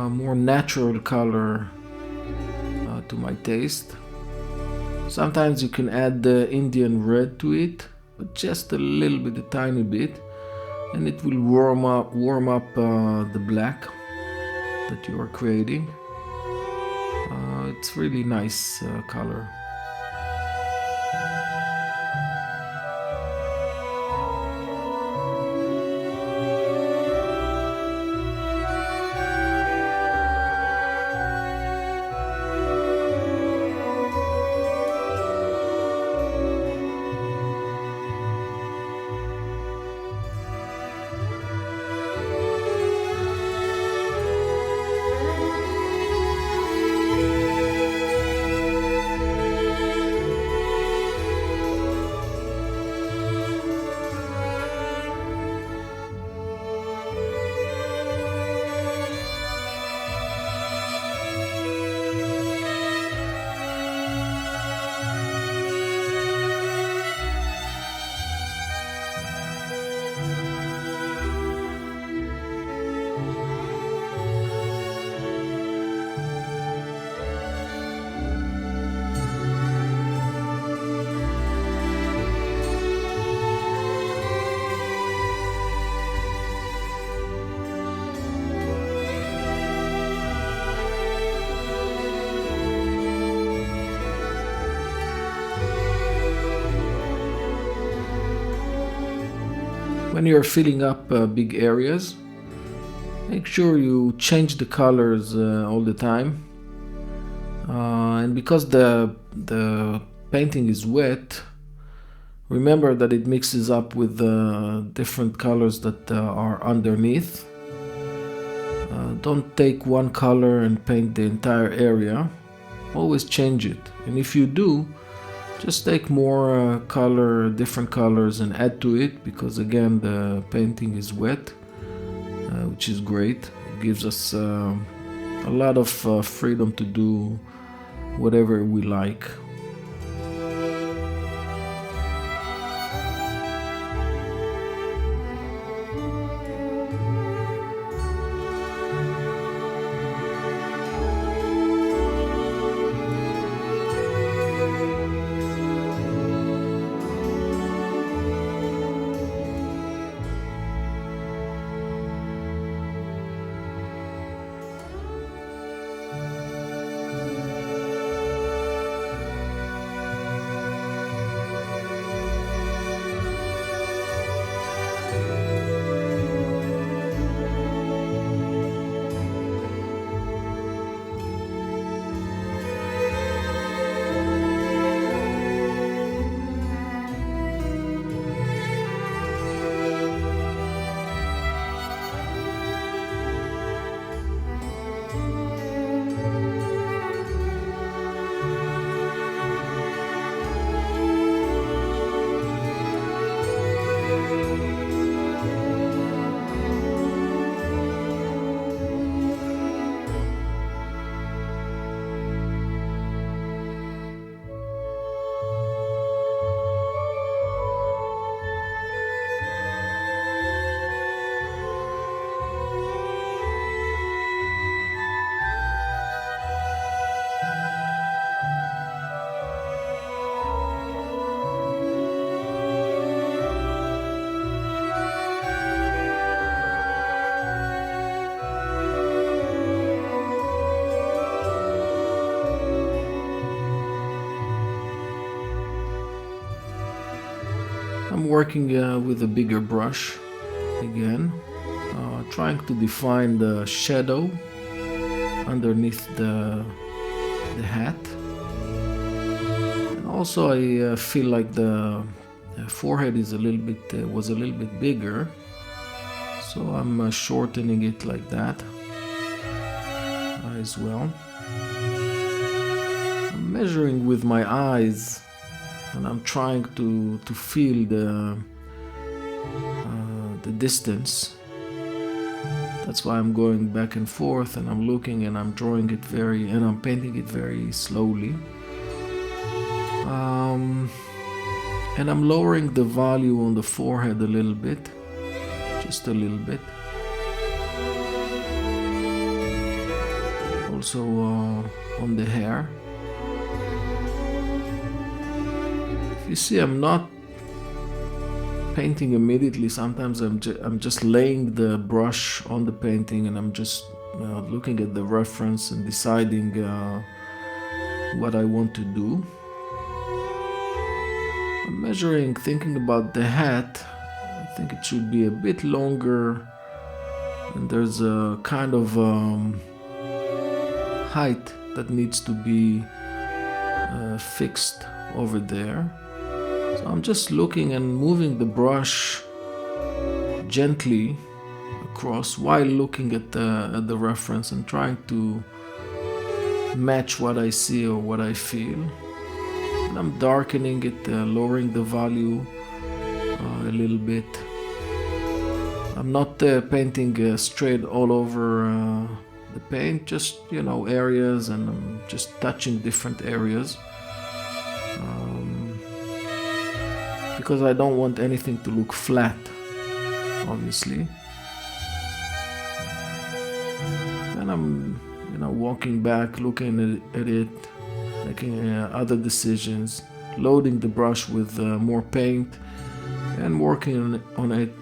Speaker 1: more natural color to my taste. Sometimes you can add the Indian red to it, but just a little bit, a tiny bit, and it will warm up the black that you are creating. It's really nice color. When you're filling up big areas, make sure you change the colors all the time. And because the painting is wet, remember that it mixes up with different colors that are underneath. Don't take one color and paint the entire area. Always change it. And if you do, just take more different colors and add to it, because again the painting is wet, which is great. It gives us a lot of freedom to do whatever we like. working with a bigger brush again, trying to define the shadow underneath the hat. And also I feel like the forehead is was a little bit bigger, so I'm shortening it like that as well. I'm measuring with my eyes, and I'm trying to feel the distance. That's why I'm going back and forth, and I'm looking, and I'm drawing it and I'm painting it very slowly. And I'm lowering the value on the forehead a little bit, just a little bit. Also on the hair. If you see, I'm not painting immediately. Sometimes I'm just laying the brush on the painting, and I'm just looking at the reference and deciding what I want to do. I'm measuring, thinking about the hat. I think it should be a bit longer, and there's a kind of height that needs to be fixed over there. So I'm just looking and moving the brush gently across while looking at the reference and trying to match what I see or what I feel. And I'm darkening it, lowering the value a little bit. I'm not painting straight all over the paint, just areas, and I'm just touching different areas. Because I don't want anything to look flat, obviously. And I'm, walking back, looking at it, making other decisions, loading the brush with more paint, and working on it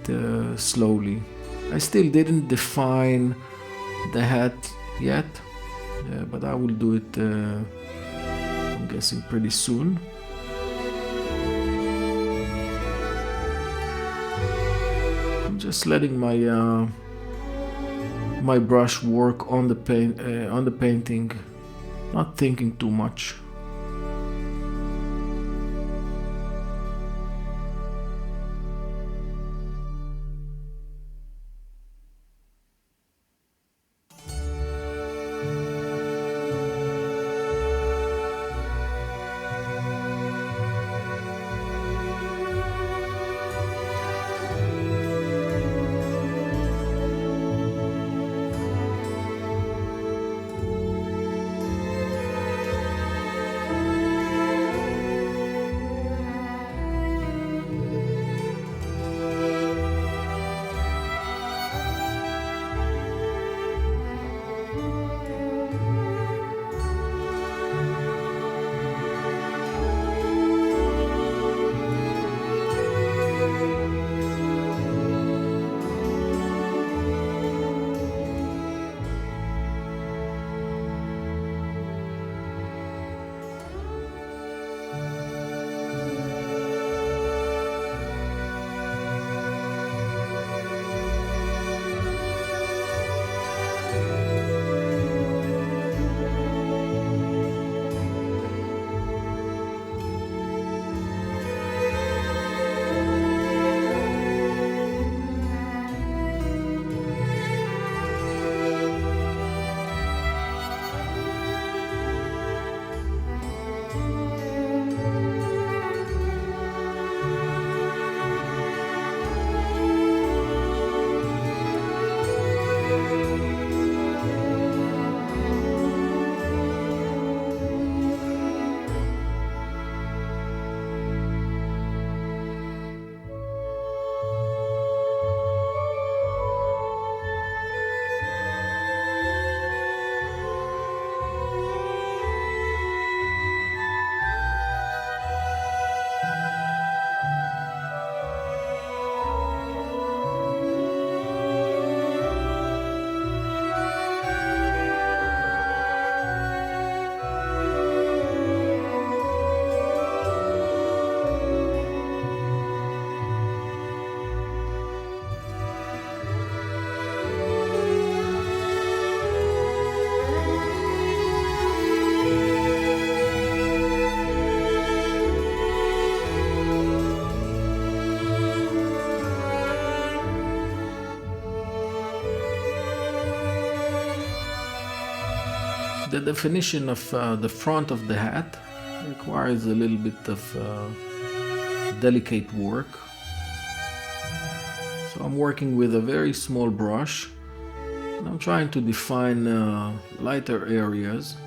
Speaker 1: slowly. I still didn't define the hat yet, but I will do it, I'm guessing, pretty soon. Just letting my brush work on the painting, not thinking too much. The definition of the front of the hat requires a little bit of delicate work. So I'm working with a very small brush, and I'm trying to define lighter areas.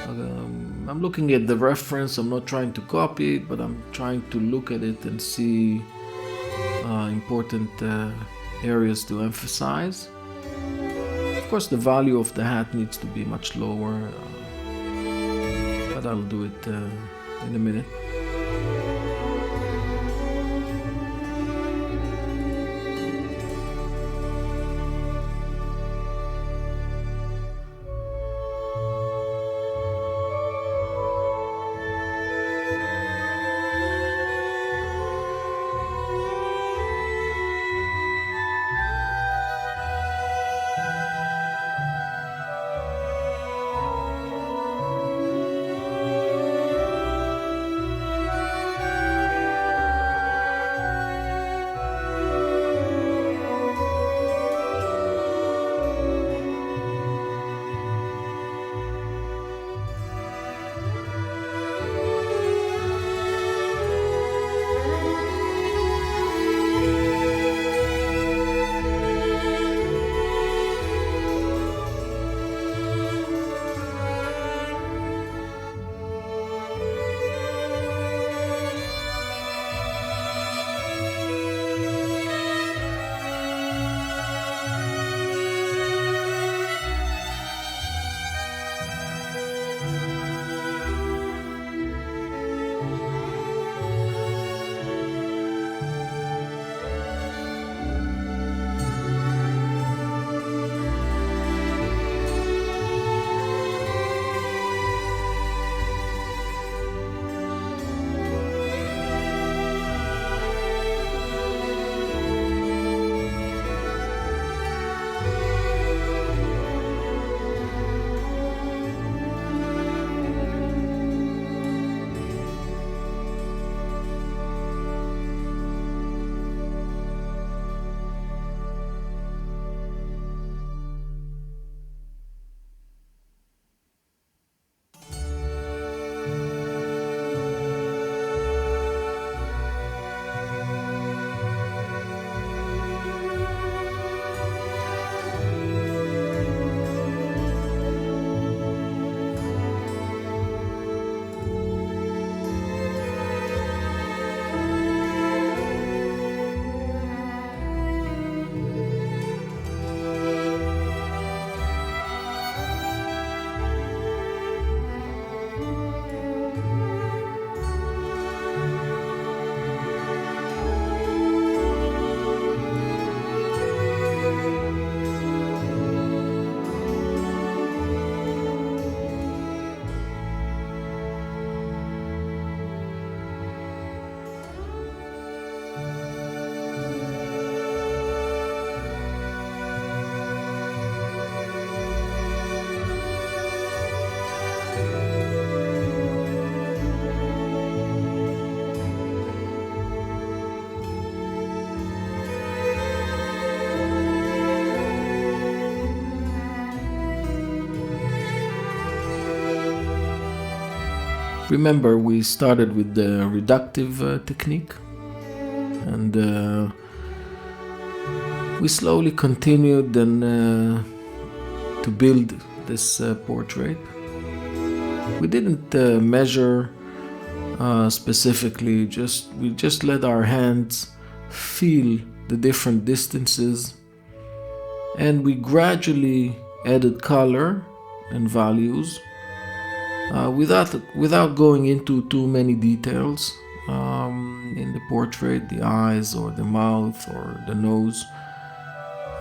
Speaker 1: I'm looking at the reference. I'm not trying to copy it, but I'm trying to look at it and see important areas to emphasize. Of course, the value of the hat needs to be much lower, but I'll do it in a minute. Remember, we started with the reductive technique, and we slowly continued then to build this portrait. We didn't measure specifically, we just let our hands feel the different distances, and we gradually added color and values without going into too many details in the portrait, the eyes or the mouth or the nose.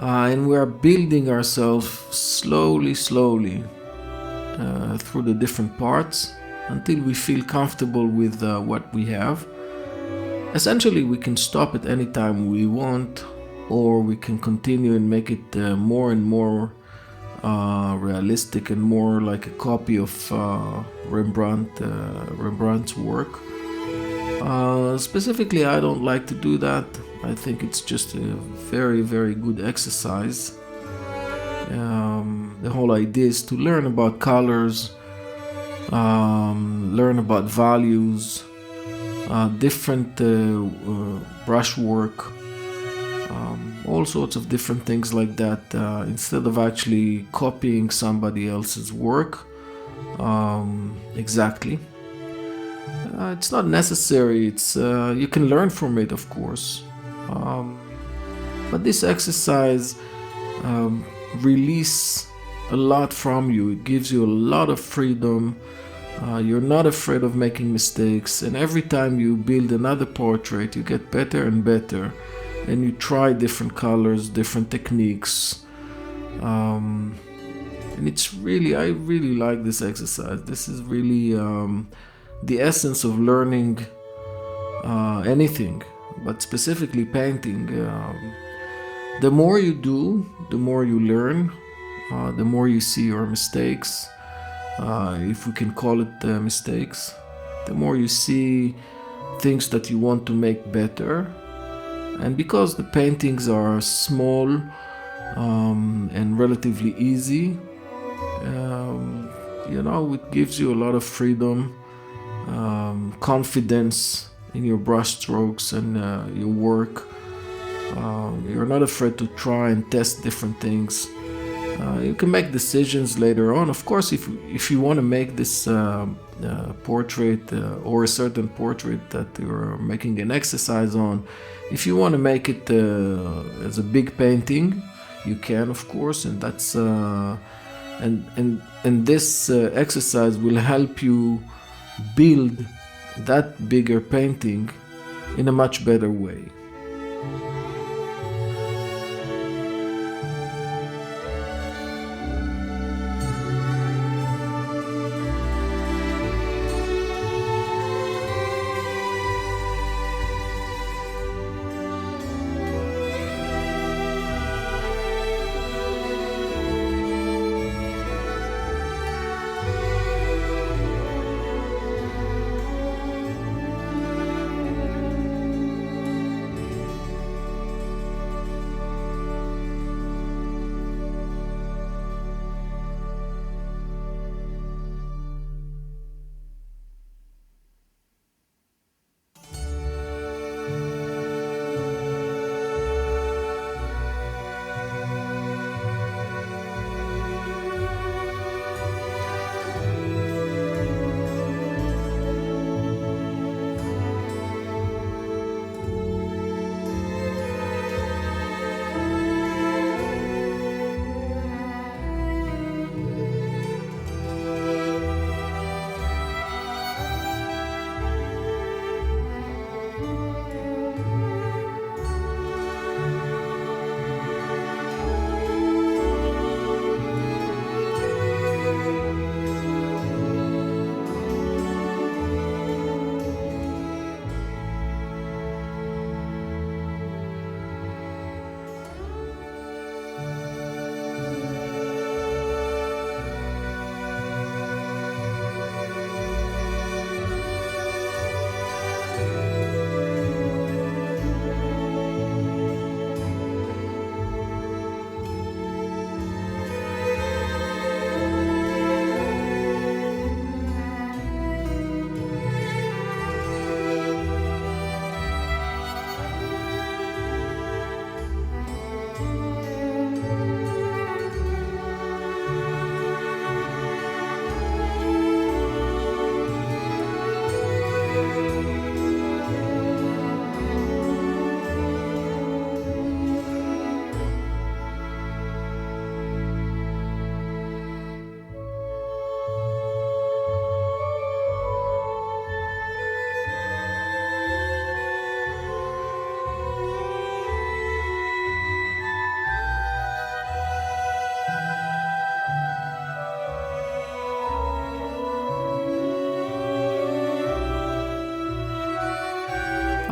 Speaker 1: And we are building ourselves slowly through the different parts until we feel comfortable with what we have. Essentially, we can stop at any time we want, or we can continue and make it more and more realistic and more like a copy of Rembrandt's work. Specifically, I don't like to do that. I think it's just a very good exercise. The whole idea is to learn about colors, learn about values, different brushwork, all sorts of different things like that, instead of actually copying somebody else's work exactly. It's not necessary. It's you can learn from it, of course, but this exercise release a lot from you. It gives you a lot of freedom. You're not afraid of making mistakes, and every time you build another portrait, you get better and better, and you try different colors, different techniques, and it's really, I really like this exercise. This is really the essence of learning anything, but specifically painting. The more you do, the more you learn, the more you see your mistakes, if we can call it mistakes, the more you see things that you want to make better. And because the paintings are small and relatively easy, it gives you a lot of freedom, confidence in your brush strokes and your work. You're not afraid to try and test different things. You can make decisions later on. Of course, if you want to make this portrait or a certain portrait that you're making an exercise on, if you want to make it as a big painting, you can, of course, and that's and this exercise will help you build that bigger painting in a much better way.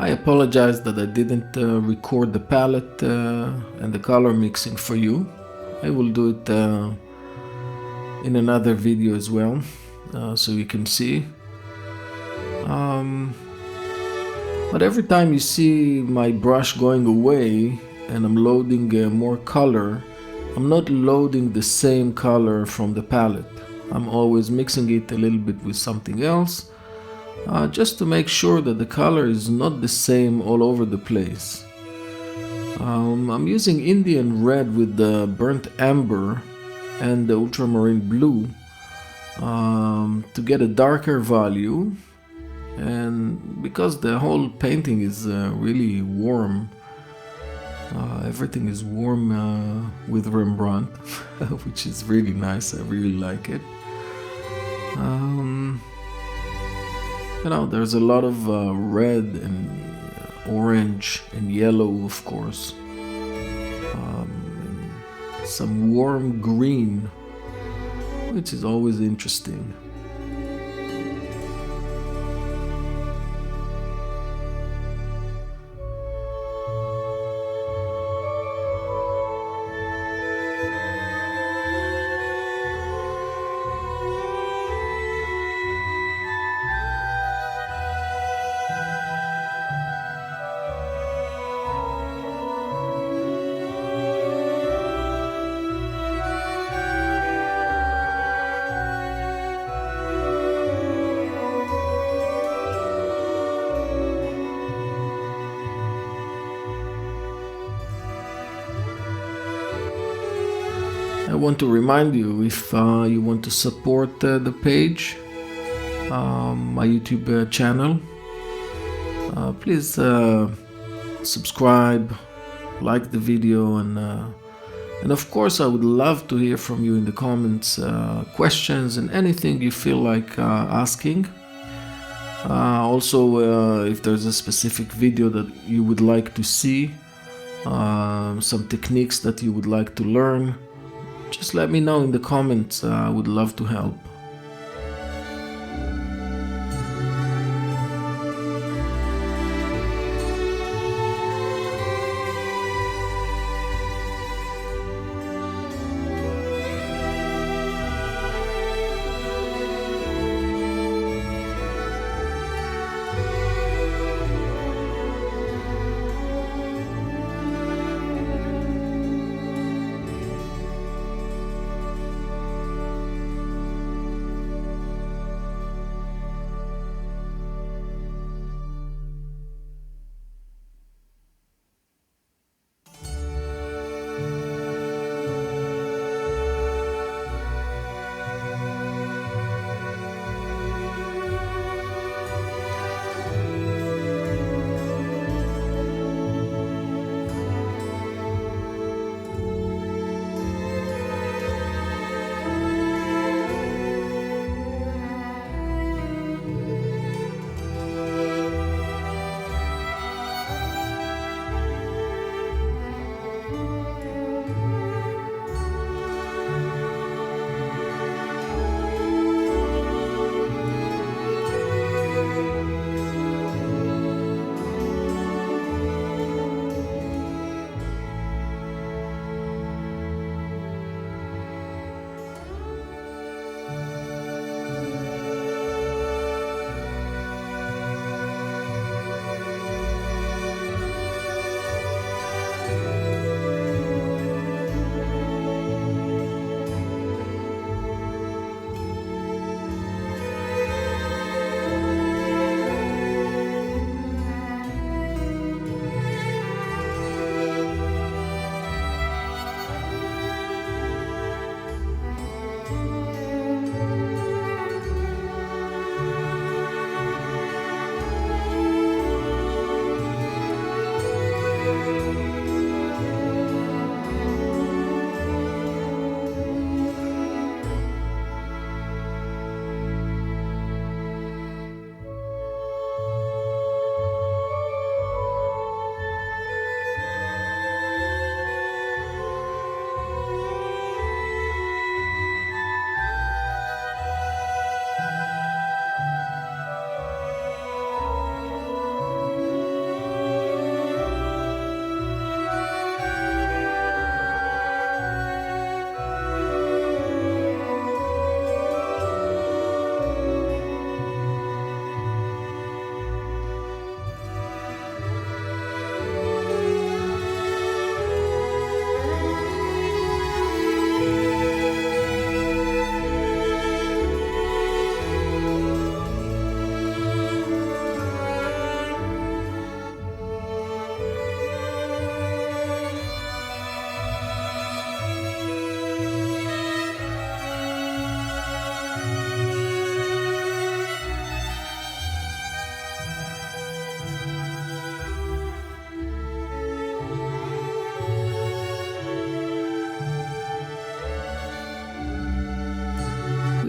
Speaker 1: I apologize that I didn't record the palette and the color mixing for you. I will do it in another video as well, so you can see. But every time you see my brush going away and I'm loading more color, I'm not loading the same color from the palette. I'm always mixing it a little bit with something else, just to make sure that the color is not the same all over the place. I'm using Indian red with the burnt amber and the ultramarine blue to get a darker value, and because the whole painting is really warm, everything is warm with Rembrandt, which is really nice. I really like it. There's a lot of red and orange and yellow, of course, and some warm green, which is always interesting. I want to remind you, if you want to support the page, my YouTube channel, please subscribe, like the video, and of course I would love to hear from you in the comments, questions and anything you feel like asking. Also, if there's a specific video that you would like to see, some techniques that you would like to learn, just let me know in the comments. I would love to help.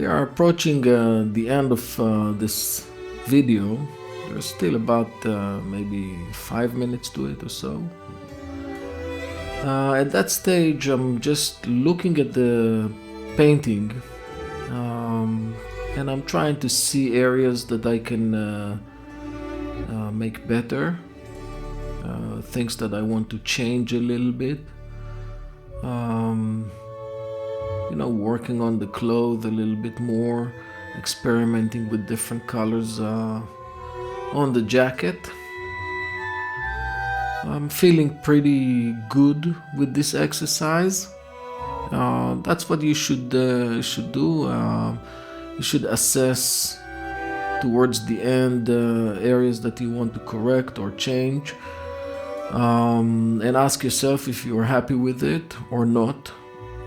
Speaker 1: We are approaching the end of this video. There's still about maybe 5 minutes to it or so. At that stage, I'm just looking at the painting, and I'm trying to see areas that I can make better, things that I want to change a little bit. You know, working on the clothes a little bit more, experimenting with different colors on the jacket. I'm feeling pretty good with this exercise. That's what you should do. You should assess towards the end areas that you want to correct or change, and ask yourself if you're happy with it or not.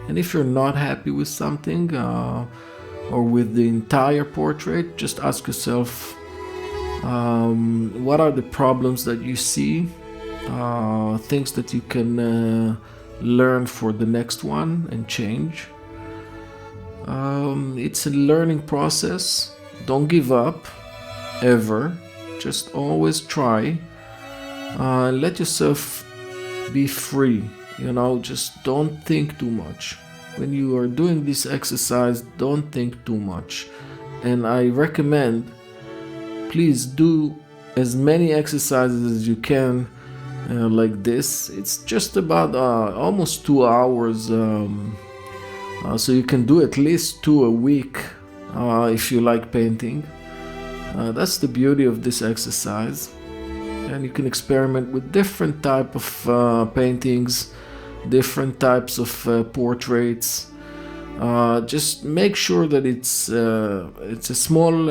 Speaker 1: And if you're not happy with something or with the entire portrait, just ask yourself what are the problems that you see, things that you can learn for the next one and change. It's a learning process. Don't give up ever. Just always try. Let yourself be free. You know, just don't think too much. When you are doing this exercise, don't think too much. And I recommend, please do as many exercises as you can like this. It's just about almost 2 hours. So you can do at least 2 a week if you like painting. That's the beauty of this exercise. And you can experiment with different type of paintings, different types of portraits. Just make sure that it's a small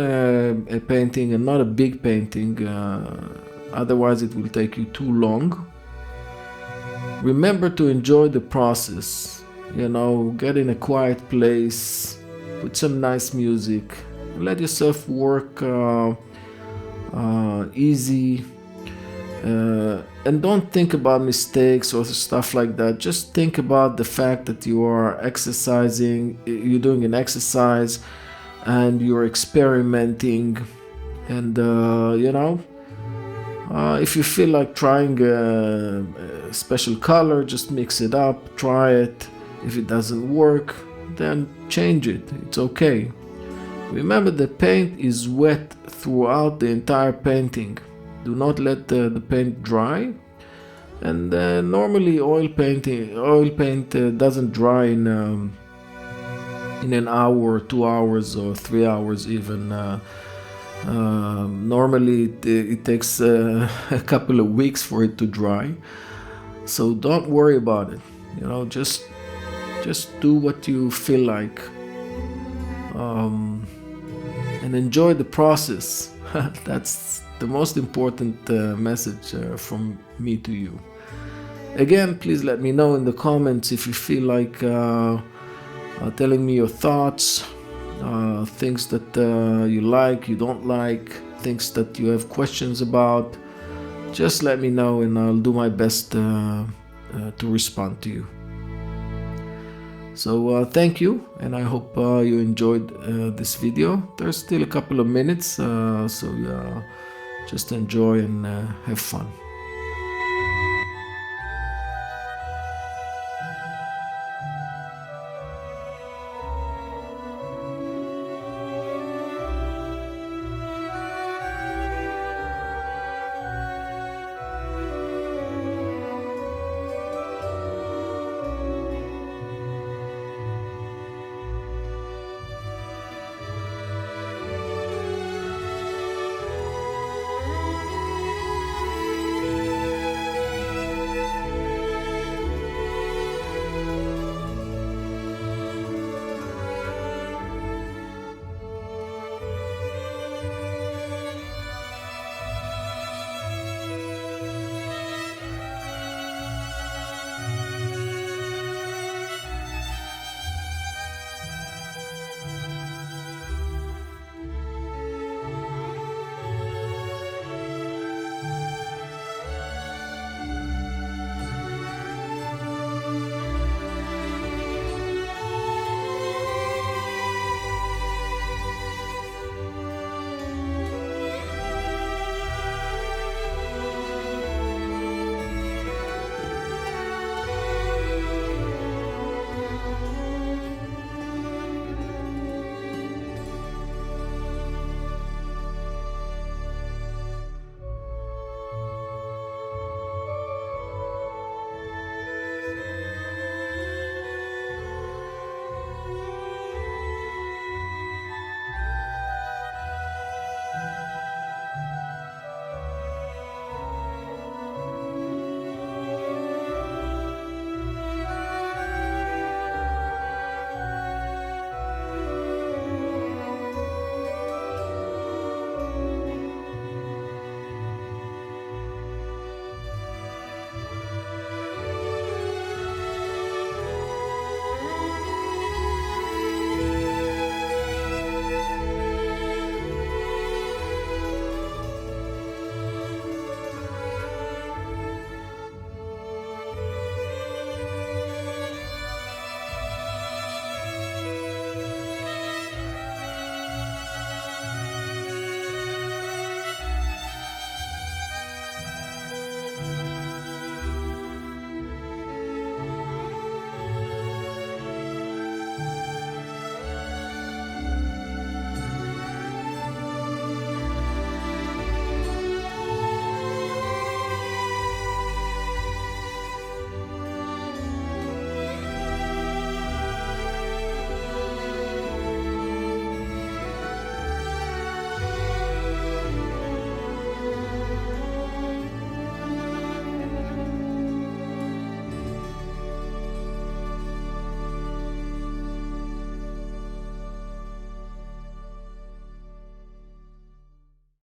Speaker 1: painting and not a big painting, otherwise it will take you too long. Remember to enjoy the process. You know, get in a quiet place, put some nice music, let yourself work easy. And don't think about mistakes or stuff like that. Just think about the fact that you are exercising, you're doing an exercise and you're experimenting. And you know, if you feel like trying a special color, just mix it up, try it. If it doesn't work, then change it. It's okay. Remember, the paint is wet throughout the entire painting. Do not let the paint dry. And normally oil paint doesn't dry in an hour, 2 hours, or 3 hours even. Normally it takes a couple of weeks for it to dry. So don't worry about it. You know, just do what you feel like, and enjoy the process. That's the most important message from me to you. Again, please let me know in the comments if you feel like telling me your thoughts, things that you like, you don't like, things that you have questions about. Just let me know and I'll do my best to respond to you. So thank you, and I hope you enjoyed this video. There's still a couple of minutes, so just enjoy and have fun.